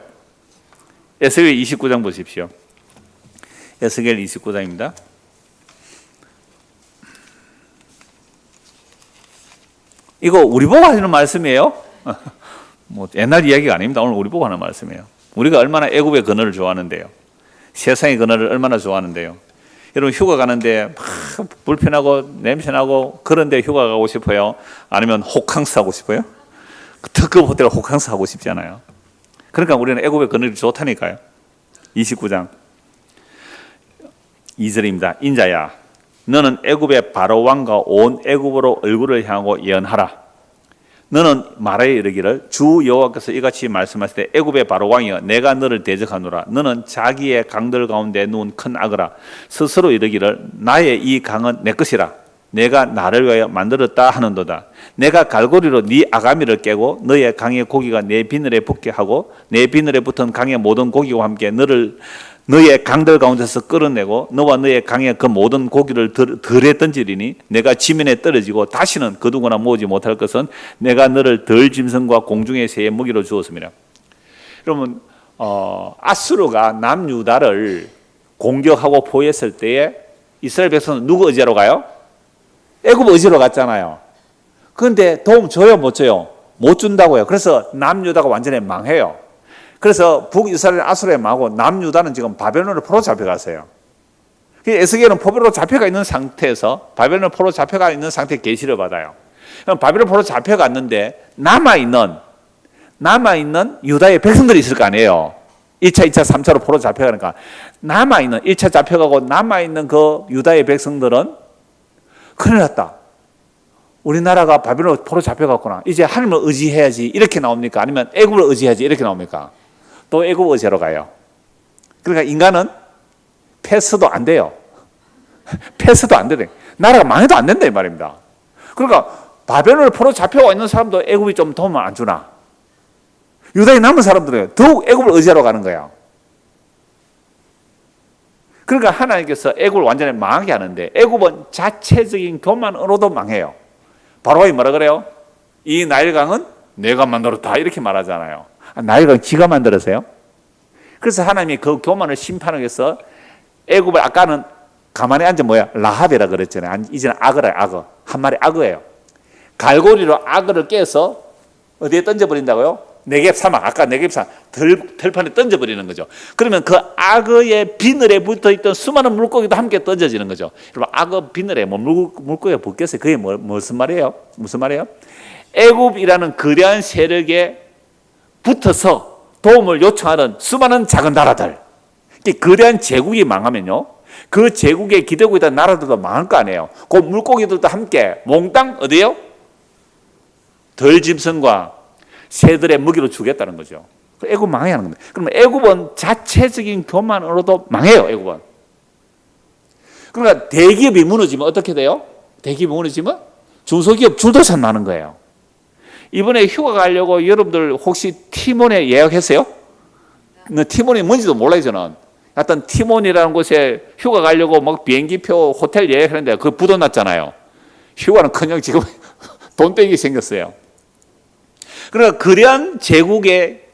에스겔 29장 보십시오. 에스겔 29장입니다. 이거 우리 보고 하시는 말씀이에요? 뭐 옛날 이야기가 아닙니다. 오늘 우리 보고 하는 말씀이에요. 우리가 얼마나 애굽의 그늘을 좋아하는데요. 세상의 그늘을 얼마나 좋아하는데요. 여러분 휴가 가는데 막 불편하고 냄새나고 그런데 휴가 가고 싶어요? 아니면 호캉스 하고 싶어요? 특급 호텔 호캉스 하고 싶잖아요. 그러니까 우리는 애굽의 그늘이 좋다니까요. 29장 2절입니다. 인자야, 너는 애굽의 바로 왕과 온 애굽으로 얼굴을 향하고 예언하라. 너는 말하여 이르기를 주 여호와께서 이같이 말씀하시되 애굽의 바로 왕이여 내가 너를 대적하노라. 너는 자기의 강들 가운데 누운 큰 악어라. 스스로 이르기를 나의 이 강은 내 것이라. 내가 나를 위하여 만들었다 하는도다. 내가 갈고리로 네 아가미를 깨고 너의 강의 고기가 내 비늘에 붙게 하고 내 비늘에 붙은 강의 모든 고기와 함께 너의 강들 가운데서 끌어내고 너와 너의 강의 그 모든 고기를 들에 던지리니 내가 지면에 떨어지고 다시는 그 누구나 모으지 못할 것은 내가 너를 덜 짐승과 공중의 새의 무기로 주었습니다. 여러분 아수르가 남유다를 공격하고 포위했을 때에 이스라엘 백성은 누구 의지하러 가요? 애굽 의지로 갔잖아요. 그런데 도움 줘요 못 줘요? 못 준다고요. 그래서 남유다가 완전히 망해요. 그래서 북이스라엘 아수르에 망하고 남유다는 지금 바벨론으로 포로 잡혀갔어요. 에스겔은 포로로 잡혀가 있는 상태에서 바벨론 포로 잡혀가 있는 상태에 계시를 받아요. 그럼 바벨론 포로 잡혀갔는데 남아있는 유다의 백성들이 있을 거 아니에요. 1차, 2차, 3차로 포로 잡혀가니까 남아있는 1차 잡혀가고 남아있는 그 유다의 백성들은 큰일 났다. 우리나라가 바벨론 포로 잡혀갔구나. 이제 하나님을 의지해야지 이렇게 나옵니까? 아니면 애굽을 의지해야지 이렇게 나옵니까? 또 애굽 의지로 가요. 그러니까 인간은 패스도 안 돼요. 패스도 안 되네. 나라가 망해도 안 된다 이 말입니다. 그러니까 바벨론을 포로 잡혀가 있는 사람도 애굽이 좀 도움을 안 주나? 유다에 남은 사람들은 더욱 애굽을 의지하러 가는 거예요. 그러니까 하나님께서 애굽을 완전히 망하게 하는데 애굽은 자체적인 교만으로도 망해요. 바로가 뭐라 그래요? 이 나일강은 내가 만들었다 이렇게 말하잖아요. 나일강 지가 만들었어요? 그래서 하나님이 그 교만을 심판하기 위해서 애굽을 아까는 가만히 앉아 뭐야? 라합이라 그랬잖아요. 이제는 악어라, 악어. 한 마리 악어예요. 갈고리로 악어를 깨서 어디에 던져버린다고요? 네겝 사막, 아까 네겝 사막, 들판에 던져버리는 거죠. 그러면 그 악어의 비늘에 붙어있던 수많은 물고기도 함께 던져지는 거죠. 여러분, 악어 비늘에 뭐 물고기가 붙겠어요? 그게 무슨 말이에요? 무슨 말이에요? 애굽이라는 거대한 세력에 붙어서 도움을 요청하는 수많은 작은 나라들, 거대한 제국이 망하면요, 그 제국에 기대고 있던 나라들도 망할 거 아니에요. 그 물고기들도 함께 몽땅 어디요? 덜짐승과 새들의 먹이로 주겠다는 거죠. 애굽 망해야 하는 겁니다. 그러면 애굽은 자체적인 교만으로도 망해요. 애굽은. 그러니까 대기업이 무너지면 어떻게 돼요? 대기업이 무너지면 중소기업 줄도산 나는 거예요. 이번에 휴가 가려고 여러분들 혹시 티몬에 예약했어요? 티몬이 뭔지도 몰라요, 저는. 하여튼 티몬이라는 곳에 휴가 가려고 막 비행기표, 호텔 예약했는데 그거 부도났잖아요. 휴가는 그냥 지금 돈 떼기 생겼어요. 그러니까 거대한 제국에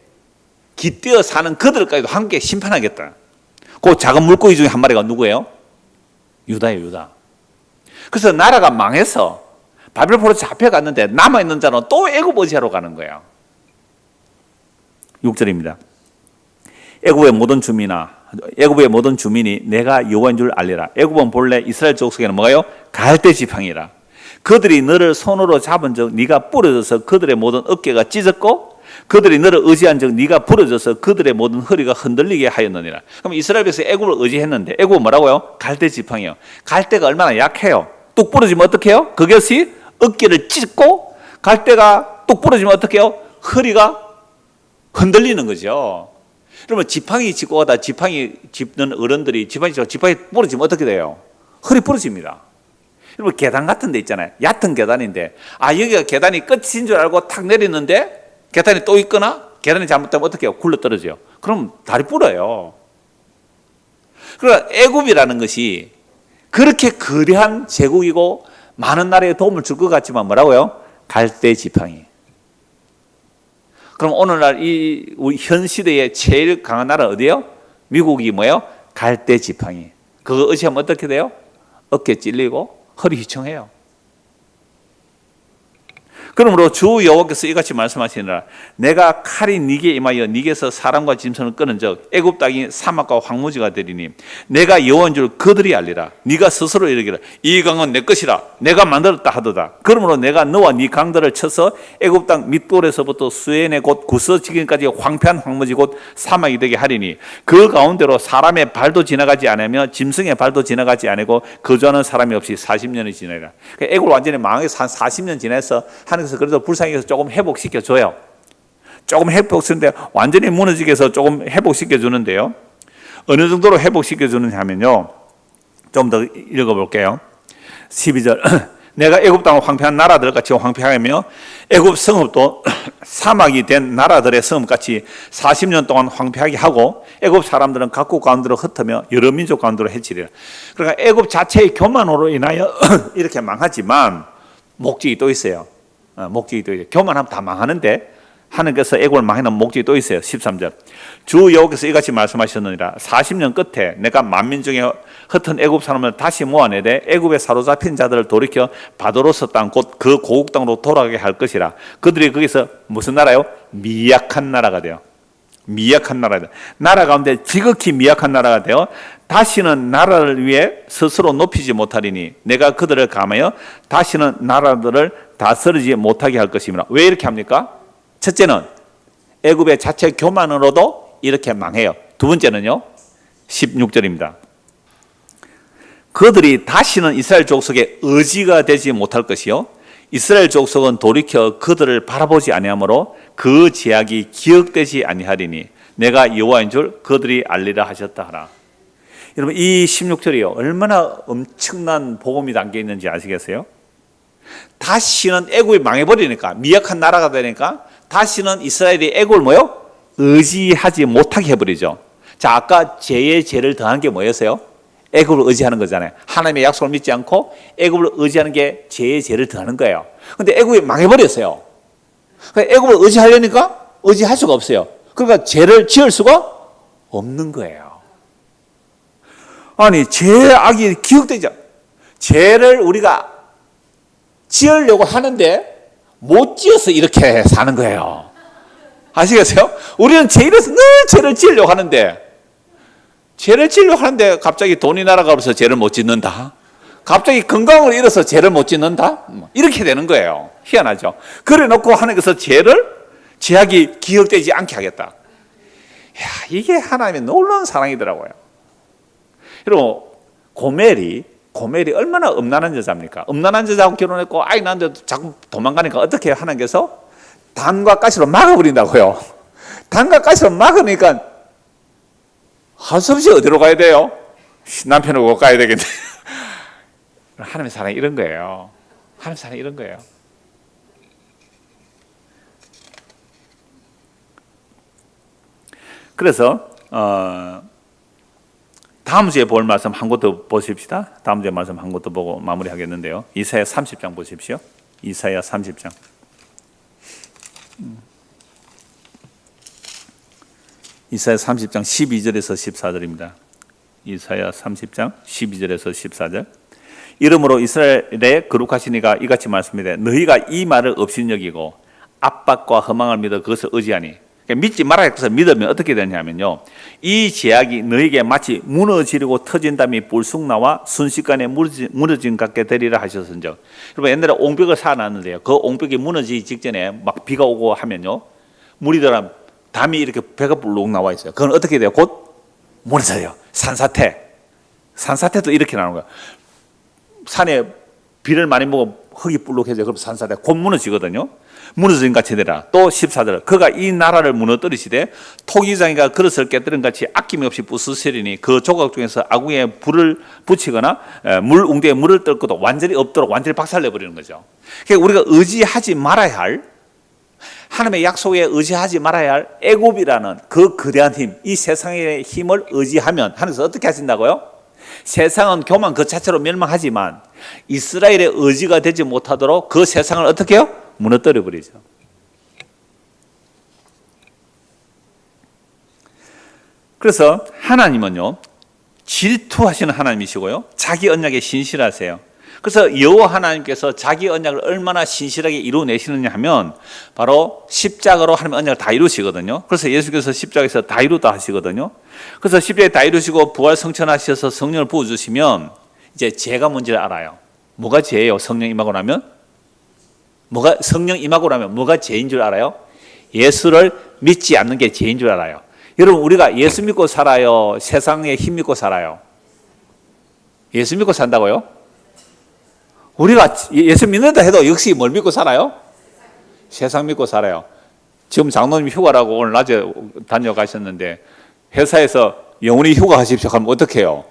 깃대어 사는 그들까지도 함께 심판하겠다. 그 작은 물고기 중에 한 마리가 누구예요? 유다예요, 유다. 그래서 나라가 망해서 바벨론으로 잡혀갔는데 남아있는 자는 또 애굽 의지하러 가는 거예요. 6절입니다. 애굽의 모든 주민이 내가 여호와인 줄 알리라. 애굽은 본래 이스라엘 족속에는 뭐가요? 갈대 지팡이라. 그들이 너를 손으로 잡은 적 네가 부러져서 그들의 모든 어깨가 찢었고 그들이 너를 의지한 적 네가 부러져서 그들의 모든 허리가 흔들리게 하였느니라. 그럼 이스라엘에서 애굽을 의지했는데 애굽은 뭐라고요? 갈대 지팡이요. 갈대가 얼마나 약해요. 뚝 부러지면 어떻게 해요? 그것이 어깨를 찢고 갈대가 뚝 부러지면 어떻게 해요? 허리가 흔들리는 거죠. 그러면 지팡이 짚고 가다 지팡이 짚는 어른들이 지팡이 부러지면 어떻게 돼요? 허리 부러집니다. 여러분, 계단 같은 데 있잖아요. 얕은 계단인데, 여기가 계단이 끝인 줄 알고 탁 내리는데 계단이 또 있거나 계단이 잘못되면 어떻게 해요? 굴러 떨어져요. 그럼 다리 부러요. 그러니까 애굽이라는 것이 그렇게 거대한 제국이고 많은 나라에 도움을 줄 것 같지만 뭐라고요? 갈대 지팡이. 그럼 오늘날 우리 현 시대에 제일 강한 나라 어디예요? 미국이 뭐예요? 갈대 지팡이. 그거 의지하면 어떻게 돼요? 어깨 찔리고 허리 휘청해요. 그러므로 주 여호와께서 이같이 말씀하시니라. 내가 칼이 네게 임하여 네게서 사람과 짐승을 끄는 적 애굽 땅이 사막과 황무지가 되리니 내가 여호와인 줄 그들이 알리라. 네가 스스로 이르기를 이 강은 내 것이라 내가 만들었다 하도다. 그러므로 내가 너와 네 강들을 쳐서 애굽 땅 밑돌에서부터 수엔의 곧 구스지기까지 황폐한 황무지 곧 사막이 되게 하리니 그 가운데로 사람의 발도 지나가지 않으며 짐승의 발도 지나가지 않고 거주하는 사람이 없이 40년이 지나리라. 애굽 완전히 망해서 한 40년 지나서 하는 그래서 그래도 불쌍해서 조금 회복시켜줘요. 조금 회복시키는데 완전히 무너지게 해서 조금 회복시켜주는데요. 어느 정도로 회복시켜주느냐 하면요. 좀 더 읽어볼게요. 12절 내가 애굽 땅을 황폐한 나라들 같이 황폐하며 애굽 성읍도 사막이 된 나라들의 성읍같이 40년 동안 황폐하게 하고 애굽 사람들은 각국 가운데로 흩으며 여러 민족 가운데로 해치리라. 그러니까 애굽 자체의 교만으로 인하여 이렇게 망하지만 목적이 또 있어요. 목적이 또 있어요. 교만하면 다 망하는데 하나님께서 애굽을 망하는 목적이 또 있어요. 13절 주 여호와께서 이같이 말씀하셨느니라. 40년 끝에 내가 만민 중에 흩은 애굽 사람을 다시 모아내되 애굽에 사로잡힌 자들을 돌이켜 바도로스 땅 곧 그 고국 땅으로 돌아가게 할 것이라. 그들이 거기서 무슨 나라요? 미약한 나라가 돼요. 미약한 나라다. 나라 가운데 지극히 미약한 나라가 되어 다시는 나라를 위해 스스로 높이지 못하리니 내가 그들을 감하여 다시는 나라들을 다스리지 못하게 할 것이므라. 왜 이렇게 합니까? 첫째는 애굽의 자체 교만으로도 이렇게 망해요. 두 번째는요. 16절입니다. 그들이 다시는 이스라엘 족속의 의지가 되지 못할 것이요 이스라엘 족속은 돌이켜 그들을 바라보지 아니하므로 그 제약이 기억되지 아니하리니 내가 여호와인 줄 그들이 알리라 하셨다 하라. 여러분, 이 16절이요 얼마나 엄청난 복음이 담겨 있는지 아시겠어요? 다시는 애굽이 망해버리니까, 미약한 나라가 되니까 다시는 이스라엘이 애굽을 뭐요? 의지하지 못하게 해버리죠. 자, 아까 죄에 죄를 더한 게 뭐였어요? 애굽을 의지하는 거잖아요. 하나님의 약속을 믿지 않고 애굽을 의지하는 게 죄에 죄를 더하는 거예요. 근데 애굽이 망해버렸어요. 그러니까 애굽을 의지하려니까 의지할 수가 없어요. 그러니까 죄를 지을 수가 없는 거예요. 아니 죄악이 기억되죠. 죄를 우리가 지으려고 하는데 못 지어서 이렇게 사는 거예요. 아시겠어요? 우리는 죄일에서 늘 죄를 지으려고 하는데 갑자기 돈이 날아가면서 죄를 못 짓는다. 갑자기 건강을 잃어서 죄를 못 짓는다. 이렇게 되는 거예요. 희한하죠. 그래 놓고 하나님께서 죄악이 기억되지 않게 하겠다. 야, 이게 하나님의 놀라운 사랑이더라고요. 여러분, 고멜이 얼마나 음란한 여자입니까? 음란한 여자하고 결혼했고 아이 낳는데 자꾸 도망가니까 어떻게 하나님께서 단과 가시로 막아버린다고요. 단과 가시로 막으니까 할 수 없이 어디로 가야 돼요? 남편을 못 가야 되겠네. 하나님의 사랑이 이런 거예요. 하나님의 사랑이 이런 거예요. 그래서 다음 주에 볼 말씀 한 곳 더 보십시다. 다음 주에 말씀 한 곳 더 보고 마무리하겠는데요. 이사야 30장 보십시오. 이사야 30장. 이사야 30장 12절에서 14절입니다. 이사야 30장 12절에서 14절. 이러므로 이스라엘의 거룩하신 이가 이같이 말씀이되 너희가 이 말을 업신여기고 압박과 허망을 믿어 그것을 의지하니, 그러니까 믿지 말아야 해서 믿으면 어떻게 되냐면요, 이 제약이 너희에게 마치 무너지려고 터진 담이 불쑥 나와 순식간에 무너진 같게 되리라 하셨은즉. 여러분, 옛날에 옹벽을 쌓아놨는데요, 그 옹벽이 무너지기 직전에 막 비가 오고 하면요, 물이 들어가면 담이 이렇게 배가 불룩 나와 있어요. 그건 어떻게 돼요? 곧 무너져요. 산사태도 이렇게 나오는 거예요. 산에 비를 많이 먹어 흙이 불룩해져요. 그럼 산사태 곧 무너지거든요. 무너진 같이 되라. 또 14절, 그가 이 나라를 무너뜨리시되 토기장이가 그릇을 깨뜨린 같이 아낌없이 부수시리니 그 조각 중에서 아궁이에 불을 붙이거나 물 웅대에 물을 떨고도 완전히 없도록 완전히 박살내버리는 거죠. 그러니까 우리가 의지하지 말아야 할, 하나님의 약속에 의지하지 말아야 할 애굽이라는 그 거대한 힘, 이 세상의 힘을 의지하면 하나님께서 어떻게 하신다고요? 세상은 교만 그 자체로 멸망하지만 이스라엘의 의지가 되지 못하도록 그 세상을 어떻게 해요? 무너뜨려 버리죠. 그래서 하나님은요, 질투하시는 하나님이시고요, 자기 언약에 신실하세요. 그래서 여호와 하나님께서 자기 언약을 얼마나 신실하게 이루어내시느냐 하면 바로 십자가로 하나님의 언약을 다 이루시거든요. 그래서 예수께서 십자가에서 다 이루다 하시거든요. 그래서 십자가에 다 이루시고 부활 성천하셔서 성령을 부어주시면 이제 죄가 뭔지를 알아요. 뭐가 죄예요? 성령 임하고 나면? 성령 임하고 나면 뭐가 죄인 줄 알아요? 예수를 믿지 않는 게 죄인 줄 알아요. 여러분, 우리가 예수 믿고 살아요? 세상에 힘 믿고 살아요? 예수 믿고 산다고요? 우리가 예수 믿는다 해도 역시 뭘 믿고 살아요? 세상 믿고 살아요. 지금 장로님 휴가라고 오늘 낮에 다녀가셨는데 회사에서 영원히 휴가하십시오 하면 어떻게 해요?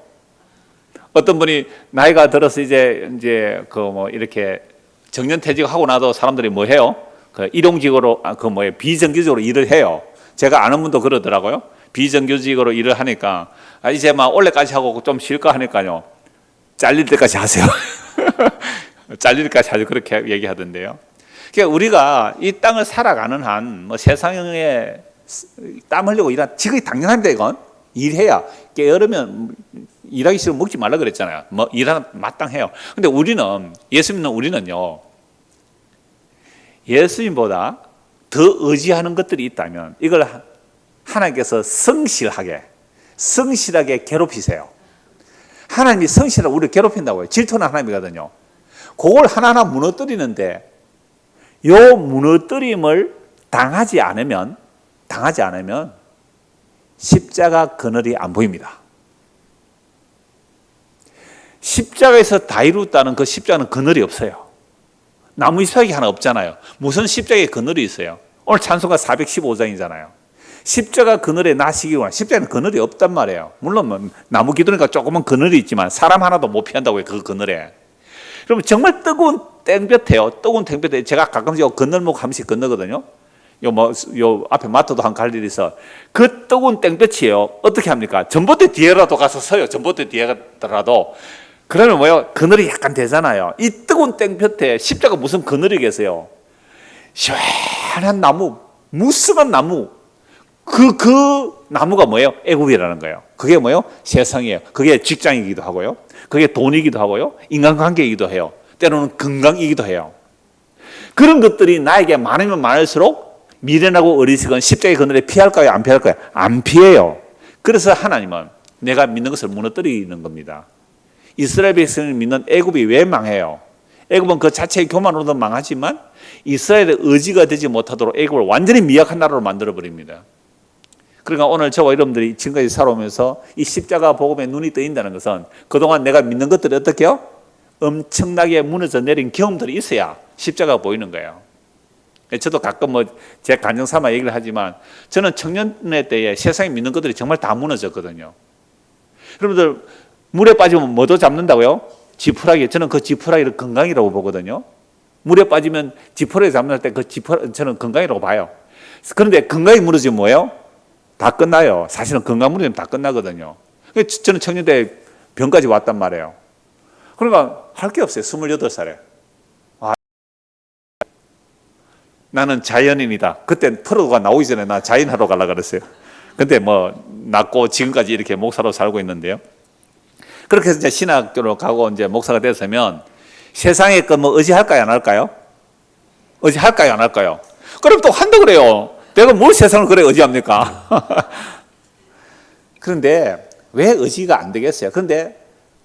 어떤 분이 나이가 들어서 이제 이렇게 정년퇴직하고 나도 사람들이 뭐 해요? 일용직으로 비정규직으로 일을 해요. 제가 아는 분도 그러더라고요. 비정규직으로 일을 하니까 이제 막 올해까지 하고 좀 쉴까 하니까요, 잘릴 때까지 하세요. 잘릴 때까지 하죠. 그렇게 얘기하던데요. 그러니까 우리가 이 땅을 살아가는 한 세상에 땀 흘리고 일한, 지극히 당연합니다. 이건 일해야, 게으르면 일하기 싫으면 먹지 말라 그랬잖아요. 일하는 마땅해요. 근데 예수 믿는 우리는요, 예수님보다 더 의지하는 것들이 있다면 이걸 하나님께서 성실하게 괴롭히세요. 하나님이 성실하게 우리를 괴롭힌다고요. 질투는 하나님이거든요. 그걸 하나하나 무너뜨리는데, 요 무너뜨림을 당하지 않으면 십자가 그늘이 안 보입니다. 십자가에서 다 이뤘다는 그 십자가는 그늘이 없어요. 나무 잎사귀 하나 없잖아요. 무슨 십자가에 그늘이 있어요? 오늘 찬송가 415장이잖아요. 십자가 그늘에 나시기와, 십자가는 그늘이 없단 말이에요. 물론 나무 기둥이니까 조그만 그늘이 있지만 사람 하나도 못 피한다고요, 그 그늘에. 그러면 정말 뜨거운 땡볕에요. 뜨거운 땡볕에 제가 가끔씩 요 건널목 한 번씩 건너거든요. 요 앞에 마트도 한 갈 일이 있어. 그 뜨거운 땡볕이에요. 어떻게 합니까? 전봇대 뒤에라도 가서 서요. 전봇대 뒤에라도. 그러면 뭐요? 그늘이 약간 되잖아요. 이 뜨거운 땡볕에 십자가 무슨 그늘이 계세요? 시원한 나무, 무성한 나무. 그 나무가 뭐예요? 애굽이라는 거예요. 그게 뭐예요? 세상이에요. 그게 직장이기도 하고요. 그게 돈이기도 하고요. 인간관계이기도 해요. 때로는 건강이기도 해요. 그런 것들이 나에게 많으면 많을수록 미련하고 어리석은 십자가의 그늘에 피할까요? 안 피할까요? 안 피해요. 그래서 하나님은 내가 믿는 것을 무너뜨리는 겁니다. 이스라엘 백성을 믿는 애굽이 왜 망해요? 애굽은 그 자체의 교만으로도 망하지만 이스라엘의 의지가 되지 못하도록 애굽을 완전히 미약한 나라로 만들어버립니다. 그러니까 오늘 저와 여러분들이 지금까지 살아오면서 이 십자가 복음에 눈이 뜨인다는 것은 그동안 내가 믿는 것들이 어떻게요? 엄청나게 무너져 내린 경험들이 있어야 십자가가 보이는 거예요. 저도 가끔 제 간증 삼아 얘기를 하지만 저는 청년의 때에 세상에 믿는 것들이 정말 다 무너졌거든요. 여러분들 물에 빠지면 뭐도 잡는다고요? 지푸라기. 저는 그 지푸라기를 건강이라고 보거든요. 물에 빠지면 지푸라기 잡는 때 그 지푸라기 저는 건강이라고 봐요. 그런데 건강이 무너지면 뭐예요? 다 끝나요. 사실은 건강 무너지면 다 끝나거든요. 저는 청년 때 병까지 왔단 말이에요. 그러니까 할 게 없어요. 28살에. 나는 자연인이다. 그때 프로가 나오기 전에 나 자연하러 가려고 그랬어요. 근데 낳고 지금까지 이렇게 목사로 살고 있는데요. 그렇게 해서 이제 신학교로 가고 이제 목사가 됐으면 세상에 의지할까요? 안 할까요? 의지할까요? 안 할까요? 그럼 또 한다 그래요. 내가 뭘 세상을 그래 의지합니까? 그런데 왜 의지가 안 되겠어요? 그런데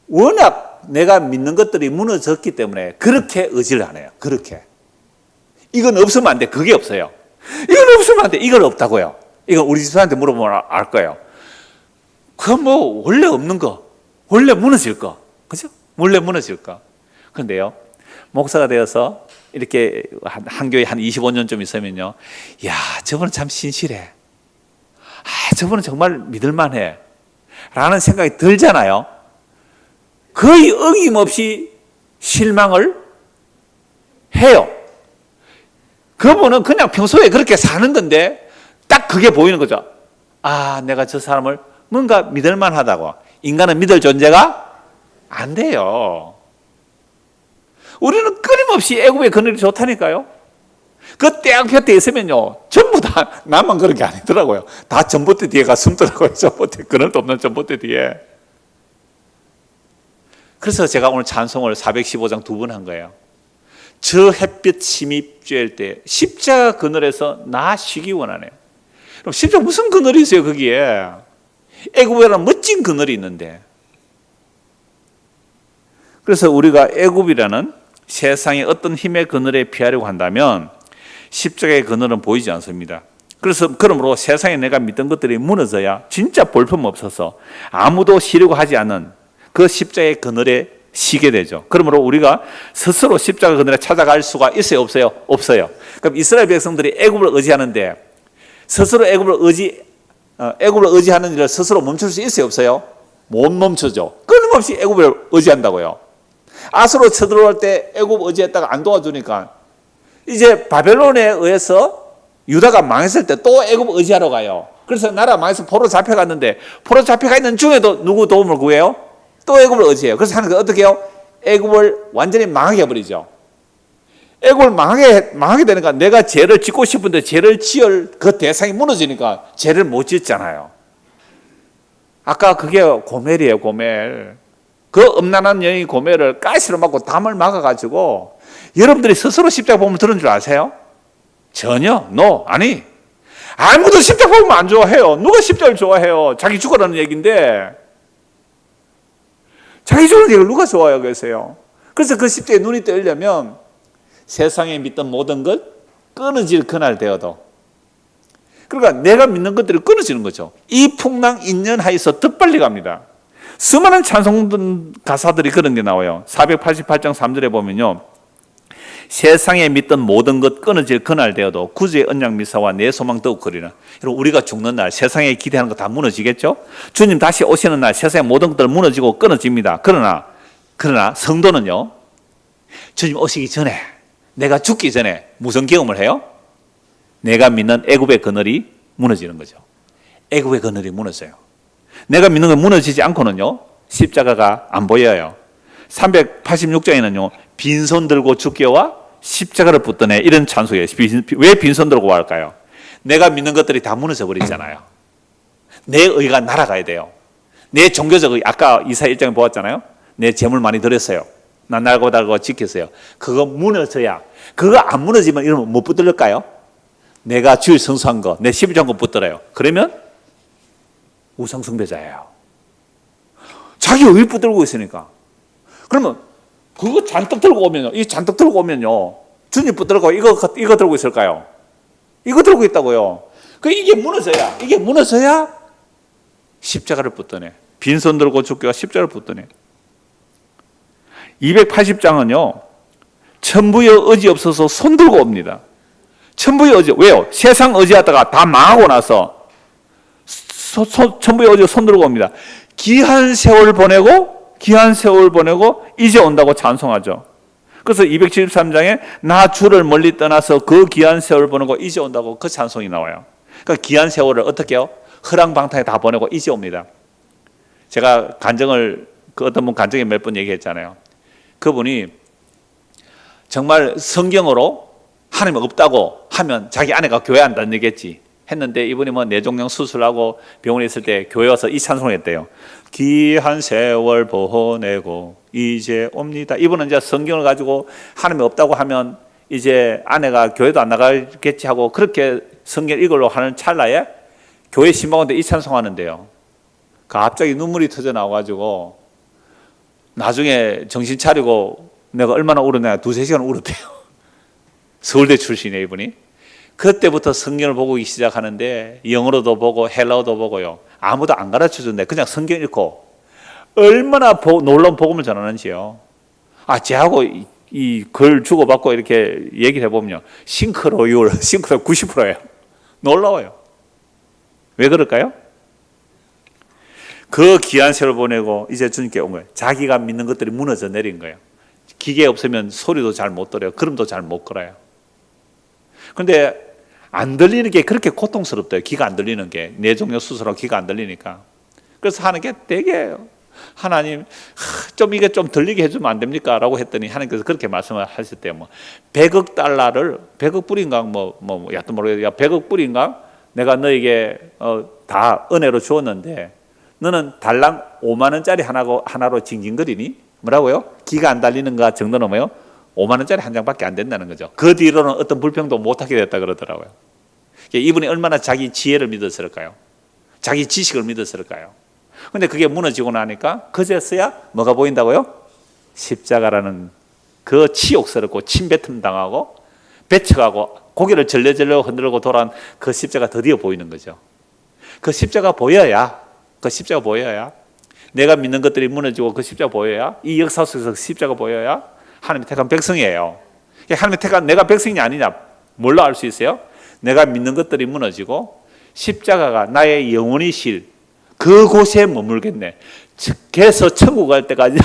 워낙 내가 믿는 것들이 무너졌기 때문에 그렇게 의지를 안 해요. 그렇게. 이건 없으면 안 돼. 그게 없어요. 이건 없으면 안 돼. 이건 없다고요. 이건 우리 집사한테 물어보면 알 거예요. 그건 원래 없는 거. 원래 무너질 거. 그죠? 원래 무너질 거. 그런데요, 목사가 되어서 이렇게 한 교회 한 25년쯤 있으면요, 야, 저분은 참 신실해. 저분은 정말 믿을만해. 라는 생각이 들잖아요. 거의 어김없이 실망을 해요. 그분은 그냥 평소에 그렇게 사는 건데 딱 그게 보이는 거죠. 내가 저 사람을 뭔가 믿을만 하다고. 인간은 믿을 존재가 안 돼요. 우리는 끊임없이 애굽의 그늘이 좋다니까요. 그 태양볕에 있으면요, 전부 다 나만 그런 게 아니더라고요. 다 전봇대 뒤에 가 숨더라고요. 전봇대, 그늘도 없는 전봇대 뒤에. 그래서 제가 오늘 찬송을 415장 2번 한 거예요. 저 햇빛 침입 쬐일 때 십자가 그늘에서 나 쉬기 원하네. 그럼 십자가 무슨 그늘이 있어요 거기에? 애굽이라는 멋진 그늘이 있는데. 그래서 우리가 애굽이라는 세상의 어떤 힘의 그늘에 피하려고 한다면 십자가의 그늘은 보이지 않습니다. 그러므로 세상에 내가 믿던 것들이 무너져야 진짜 볼품없어서 아무도 쉬려고 하지 않는 그 십자가의 그늘에 쉬게 되죠. 그러므로 우리가 스스로 십자가 그늘에 찾아갈 수가 있어요? 없어요? 없어요. 그럼 이스라엘 백성들이 애굽을 의지하는데 스스로 애굽을 의지하는 일을 스스로 멈출 수 있어요? 없어요? 못 멈추죠. 끊임없이 애굽을 의지한다고요. 아수로 쳐들어올 때 애굽 의지했다가 안 도와주니까 이제 바벨론에 의해서 유다가 망했을 때 또 애굽 의지하러 가요. 그래서 나라 망해서 포로 잡혀갔는데 포로 잡혀가 있는 중에도 누구 도움을 구해요? 또 애굽을 의지해요. 그래서 하는 게 어떻게 해요? 애굽을 완전히 망하게 해버리죠. 애굽을 망하게 되니까 내가 죄를 짓고 싶은데 죄를 지을 그 대상이 무너지니까 죄를 못 짓잖아요. 아까 그게 고멜이에요. 고멜. 그 음란한 여인이 고멜을 가시로 맞고 담을 막아가지고 여러분들이 스스로 십자가 복음을 들은 줄 아세요? 전혀. 아니. 아무도 십자가 복음을 안 좋아해요. 누가 십자가를 좋아해요? 자기 죽어라는 얘기인데 자기 죽는 얘기를 누가 좋아하고 계세요? 그래서 그 십자가에 눈이 뜨려면 세상에 믿던 모든 것 끊어질 그날 되어도, 그러니까 내가 믿는 것들이 끊어지는 거죠. 이 풍랑 인연하에서 더 빨리 갑니다. 수많은 찬송 가사들이 그런 게 나와요. 488장 3절에 보면요, 세상에 믿던 모든 것 끊어질 그날 되어도 구주의 언약 미사와 내 소망 더욱 그리나. 여러분, 우리가 죽는 날 세상에 기대하는 거 다 무너지겠죠? 주님 다시 오시는 날 세상의 모든 것들 무너지고 끊어집니다. 그러나 성도는요, 주님 오시기 전에, 내가 죽기 전에 무슨 경험을 해요? 내가 믿는 애굽의 그늘이 무너지는 거죠. 애굽의 그늘이 무너져요. 내가 믿는 건 무너지지 않고는요, 십자가가 안 보여요. 386장에는요, 빈손 들고 죽게와 십자가를 붙드네, 이런 찬송이에요. 왜 빈손 들고 할까요? 내가 믿는 것들이 다 무너져 버리잖아요. 내 의가 날아가야 돼요. 내 종교적 의, 아까 이사 1장에 보았잖아요. 내 재물 많이 드렸어요. 난 날고 달고 지켰어요. 그거 무너져야. 그거 안 무너지면 이러면 못 붙들릴까요? 내가 주일 성수한 거, 내 11조 거 붙들어요. 그러면 우상숭배자예요. 자기 의 붙들고 있으니까. 그러면 그거 잔뜩 들고 오면요. 이 잔뜩 들고 오면요. 주님 붙들고 이거 들고 있을까요? 이거 들고 있다고요. 이게 무너져야 십자가를 붙드네. 빈손 들고 죽기가 십자가를 붙드네. 280장은요. 천부의 의지 없어서 손 들고 옵니다. 천부의 의지, 왜요? 세상 의지하다가 다 망하고 나서 천부의 의지로 손 들고 옵니다. 귀한 세월 보내고 이제 온다고 찬송하죠. 그래서 273장에 나 주를 멀리 떠나서 그 귀한 세월 보내고 이제 온다고 그 찬송이 나와요. 그러니까 귀한 세월을 어떻게 해요? 허랑방탕에 다 보내고 이제 옵니다. 제가 어떤 분 간증에 몇 번 얘기했잖아요. 그분이 정말 성경으로 하나님 없다고 하면 자기 아내가 교회 안 다니겠지 했는데 이분이 뇌종양 수술하고 병원에 있을 때 교회 와서 이 찬송을 했대요. 귀한 세월 보내고 이제 옵니다. 이분은 이제 성경을 가지고 하나님이 없다고 하면 이제 아내가 교회도 안 나가겠지 하고 그렇게 성경 읽으려고 하는 찰나에 교회 신방원들 이 찬송하는데요. 갑자기 눈물이 터져 나와가지고 나중에 정신 차리고 내가 얼마나 울었냐 2-3시간 울었대요. 서울대 출신이에요 이분이. 그때부터 성경을 보고 시작하는데 영어로도 보고 헬라어도 보고요. 아무도 안 가르쳐준대. 그냥 성경 읽고 얼마나 놀라운 복음을 전하는지요. 쟤하고 이 글 주고받고 이렇게 얘기를 해보면요. 싱크로율 90%예요. 놀라워요. 왜 그럴까요? 그 귀한 세월 보내고 이제 주님께 온 거예요. 자기가 믿는 것들이 무너져 내린 거예요. 기계 없으면 소리도 잘 못 들어요. 걸음도 잘 못 걸어요. 그런데 안 들리는 게 그렇게 고통스럽대요. 귀가 안 들리는 게. 뇌종양 수술하고 귀가 안 들리니까. 그래서 하는 게 되게 하나님 좀 이게 좀 들리게 해주면 안 됩니까? 라고 했더니 하나님께서 그렇게 말씀을 하셨대요. 100억 달러를 100억 불인가 여하튼 모르겠어요. 100억 불인가 내가 너에게 다 은혜로 주었는데 너는 달랑 5만 원짜리 하나로 징징거리니? 뭐라고요? 귀가 안 달리는 거 정도는 뭐예요? 5만 원짜리 한 장밖에 안 된다는 거죠. 그 뒤로는 어떤 불평도 못하게 됐다 그러더라고요. 이분이 얼마나 자기 지혜를 믿었을까요? 자기 지식을 믿었을까요? 근데 그게 무너지고 나니까 그제서야 뭐가 보인다고요? 십자가라는 그 치욕스럽고 침뱉음 당하고 배척하고 고개를 절레절레 흔들고 돌아온 그 십자가 드디어 보이는 거죠. 그 십자가 보여야 내가 믿는 것들이 무너지고 그 십자가 보여야 이 역사 속에서 십자가 보여야 하나님이 택한 백성이에요. 하나님이 택한 내가 백성이 아니냐 뭘로 알 수 있어요? 내가 믿는 것들이 무너지고 십자가가 나의 영혼이 실 그곳에 머물겠네. 그래서 천국 갈 때까지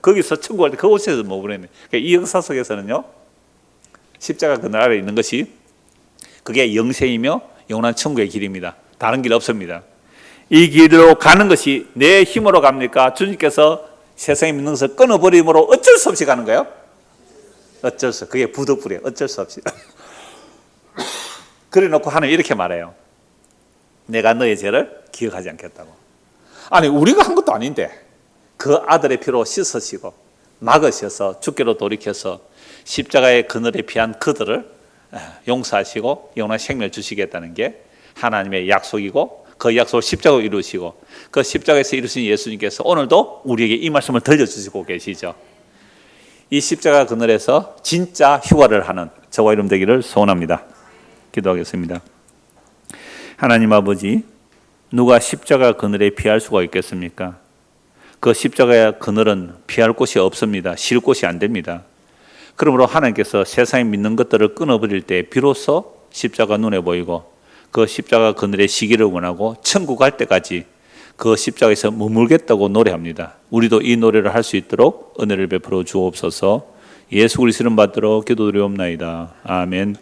거기서 천국 갈 때 그곳에서 머무르겠네. 이 역사 속에서는요 십자가 그늘 아래 있는 것이 그게 영생이며 영원한 천국의 길입니다. 다른 길 없습니다. 이 길로 가는 것이 내 힘으로 갑니까? 주님께서 세상에 믿는 것을 끊어버림으로 어쩔 수 없이 가는 거예요? 어쩔 수 없이. 그게 부득불이에요. 어쩔 수 없이. 그래 놓고 하나님 이렇게 말해요. 내가 너의 죄를 기억하지 않겠다고. 아니 우리가 한 것도 아닌데 그 아들의 피로 씻으시고 막으셔서 주께로 돌이켜서 십자가의 그늘에 피한 그들을 용서하시고 영원한 생명을 주시겠다는 게 하나님의 약속이고 그 약속을 십자가로 이루시고 그 십자가에서 이루신 예수님께서 오늘도 우리에게 이 말씀을 들려주시고 계시죠. 이 십자가 그늘에서 진짜 휴가를 하는 저와 여러분 되기를 소원합니다. 기도하겠습니다. 하나님 아버지, 누가 십자가 그늘에 피할 수가 있겠습니까? 그 십자가의 그늘은 피할 곳이 없습니다. 쉴 곳이 안 됩니다. 그러므로 하나님께서 세상에 믿는 것들을 끊어버릴 때 비로소 십자가 눈에 보이고 그 십자가 그늘의 시기를 원하고 천국 갈 때까지 그 십자가에서 머물겠다고 노래합니다. 우리도 이 노래를 할 수 있도록 은혜를 베풀어 주옵소서. 예수 그리스도를 받들어 기도드리옵나이다. 아멘.